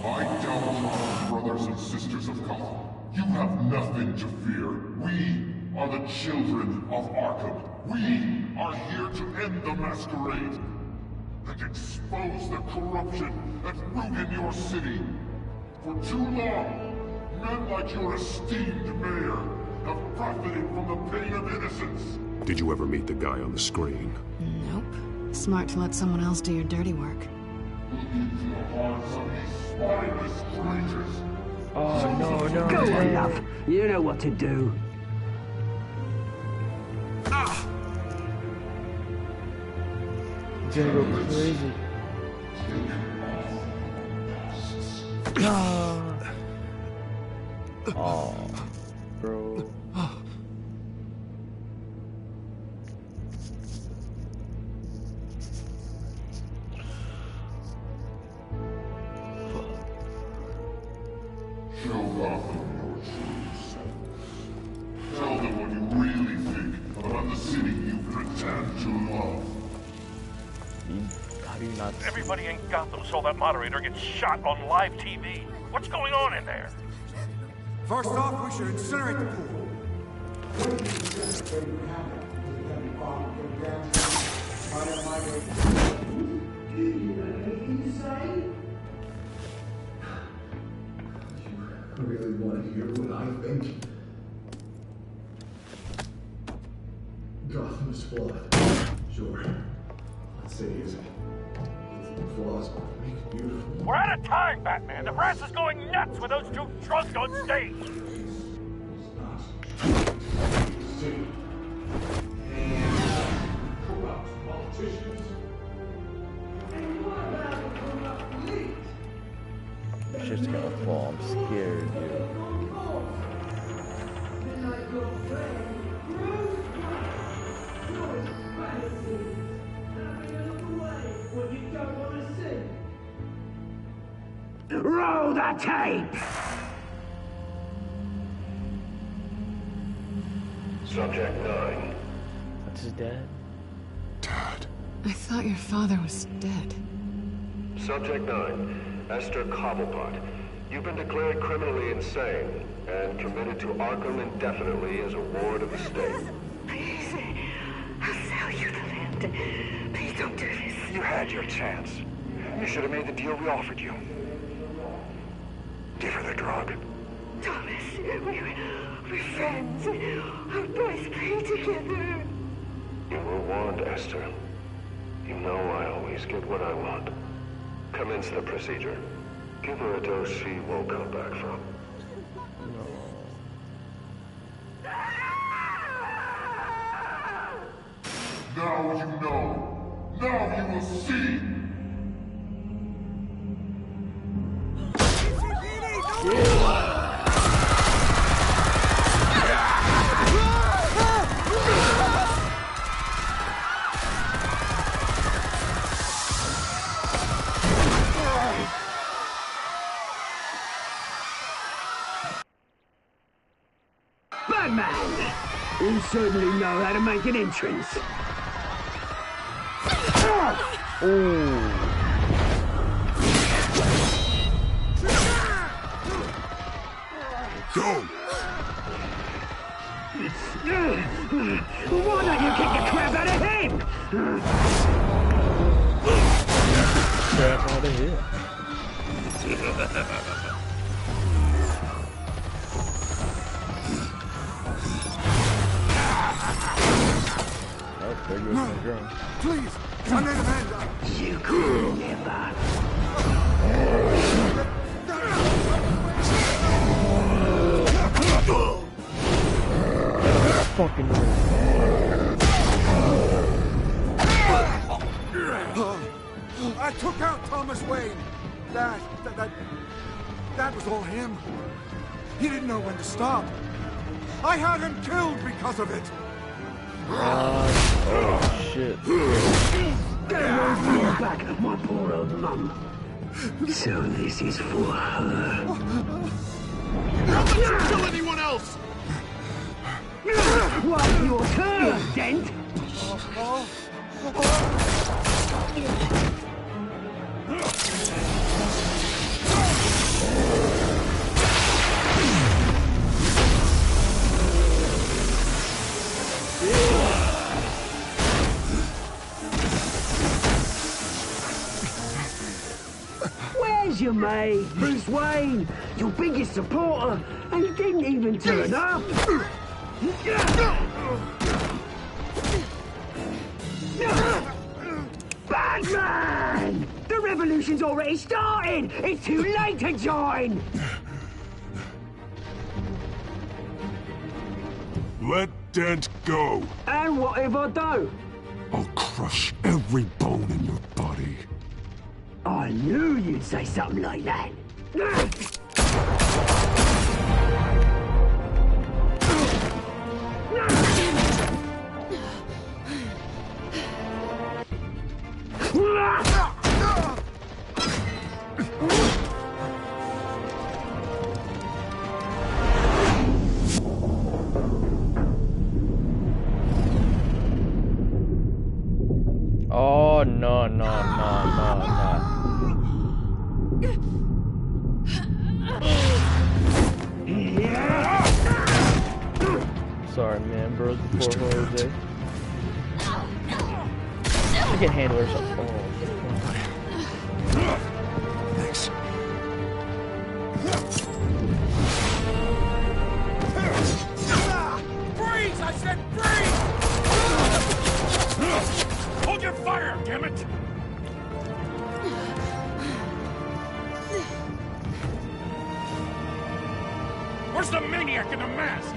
My downtrodden brothers and sisters of Gotham, you have nothing to fear. We are the children of Arkham. We are here to end the masquerade and expose the corruption at root in your city. For too long, men like your esteemed mayor have profited from the pain of innocence. Did you ever meet the guy on the screen? Nope. Smart to let someone else do your dirty work. Look into the hearts of these spineless traitors. Oh, no. Go on, love. You know what to do. He's gonna go crazy. Oh, bro. Show Gotham your true self. Tell them what you really think about the city you pretend to love. How do you not see? Everybody in Gotham saw that moderator get shot on live TV. What's going on in there? First off, we should incinerate the pool. You really want to hear what I think? Gotham is flawed. Sure. Let's say it's flaws, but make it beautiful. We're out of time, Batman. The press is going nuts with those two drunks on stage. Corrupt politicians. And what about corrupt police? Shit's gonna fall. I'm scared, dude. Roll the tape! Subject 9. That's his dad? I thought your father was dead. Subject 9. Esther Cobblepot. You've been declared criminally insane and committed to Arkham indefinitely as a ward of the state. Please, I'll sell you the land. Please don't do this. You had your chance. You should have made the deal we offered you. Give her the drug. Thomas, we're friends. Our price pay together. You were warned, Esther. You know I always get what I want. Commence the procedure. Give her a dose she won't come back from. Now you know. Now you will see. Batman! You certainly know how to make an entrance. Go! Why don't you kick the crap out of him? Crap out of here. No, please, I need a hand. You could never. fucking I took out Thomas Wayne. That was all him. He didn't know when to stop. I had him killed because of it. oh shit. Back, my poor old mum. So this is for her. Don't let you kill anyone else! What's your turn, Dent? Where's your mate, Bruce Wayne? Your biggest supporter, and he didn't even turn up. Batman! The revolution's already started! It's too late to join! Let Dent go. And what if I do? I'll crush every bone in your body. I knew you'd say something like that. Oh no. Sorry, man, bro. Before Jose. I can handle herself. Thanks. Freeze! I said freeze! Hold your fire, damn it! Where's the maniac in the mask?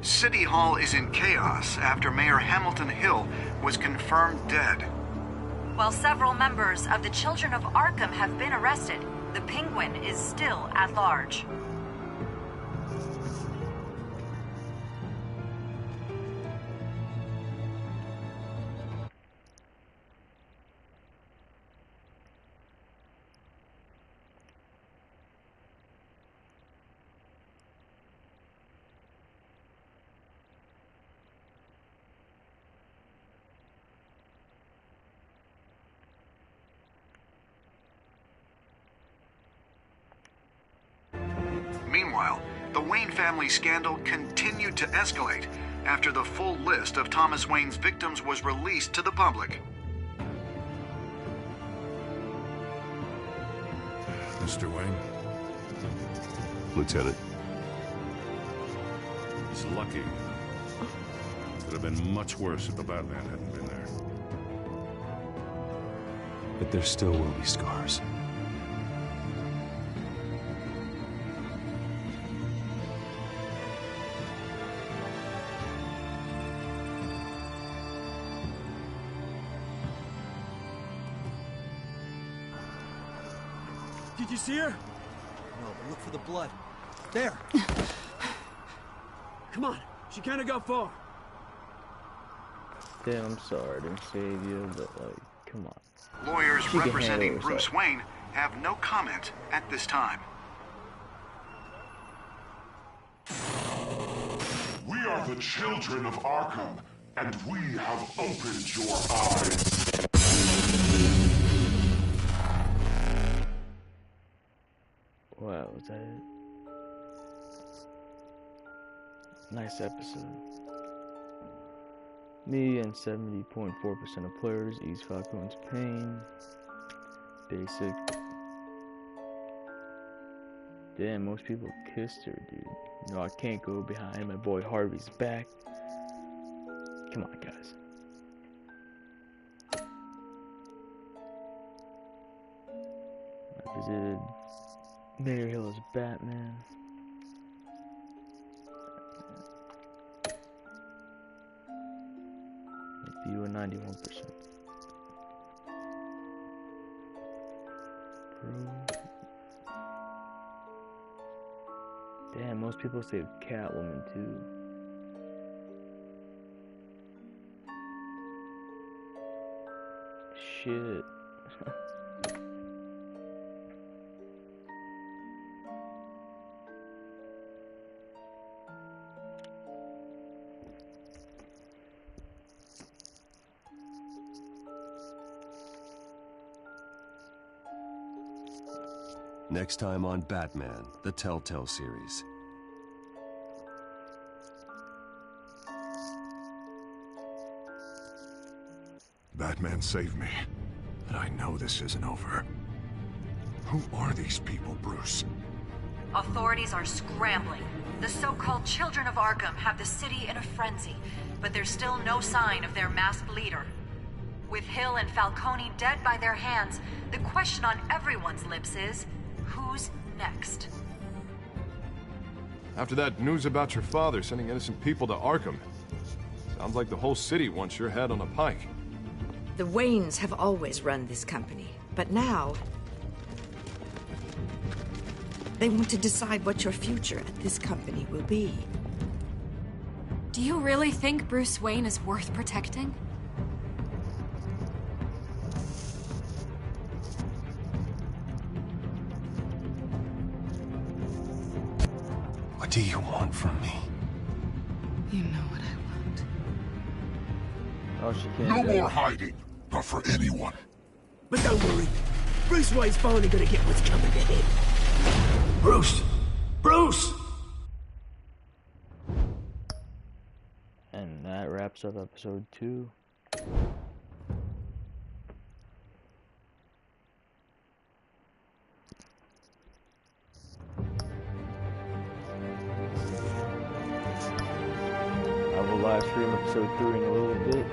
City Hall is in chaos after Mayor Hamilton Hill was confirmed dead. While several members of the Children of Arkham have been arrested, the Penguin is still at large. Meanwhile, the Wayne family scandal continued to escalate after the full list of Thomas Wayne's victims was released to the public. Mr. Wayne? Lieutenant. He's lucky. Could have been much worse if the Batman hadn't been there. But there still will be scars. Did you see her? No, but look for the blood. There. Come on, she can't have got far. Damn, I'm sorry I didn't save you, but like, come on. Lawyers She can representing handle Bruce herself. Wayne have no comment at this time. We are the children of Arkham, and we have opened your eyes. Wow, was that it? Nice episode. Me and 70.4% of players ease Falcone's pain. Basic. Damn, most people kissed her, dude. No, I can't go behind my boy Harvey's back. Come on, guys. I visited Mayor Hill as Batman. View at 91%. Damn, most people say Catwoman too. Shit. Next time on Batman, the Telltale series. Batman saved me, but I know this isn't over. Who are these people, Bruce? Authorities are scrambling. The so-called Children of Arkham have the city in a frenzy, but there's still no sign of their masked leader. With Hill and Falcone dead by their hands, the question on everyone's lips is, who's next? After that news about your father sending innocent people to Arkham, sounds like the whole city wants your head on a pike. The Waynes have always run this company, but now they want to decide what your future at this company will be. Do you really think Bruce Wayne is worth protecting? What do you want from me? You know what I want. Oh, she can't. No more hiding, not for anyone. But don't worry, Bruce Wayne's finally gonna get what's coming to him. Bruce! Bruce! And that wraps up episode 2. I will live stream episode 3 in a little bit.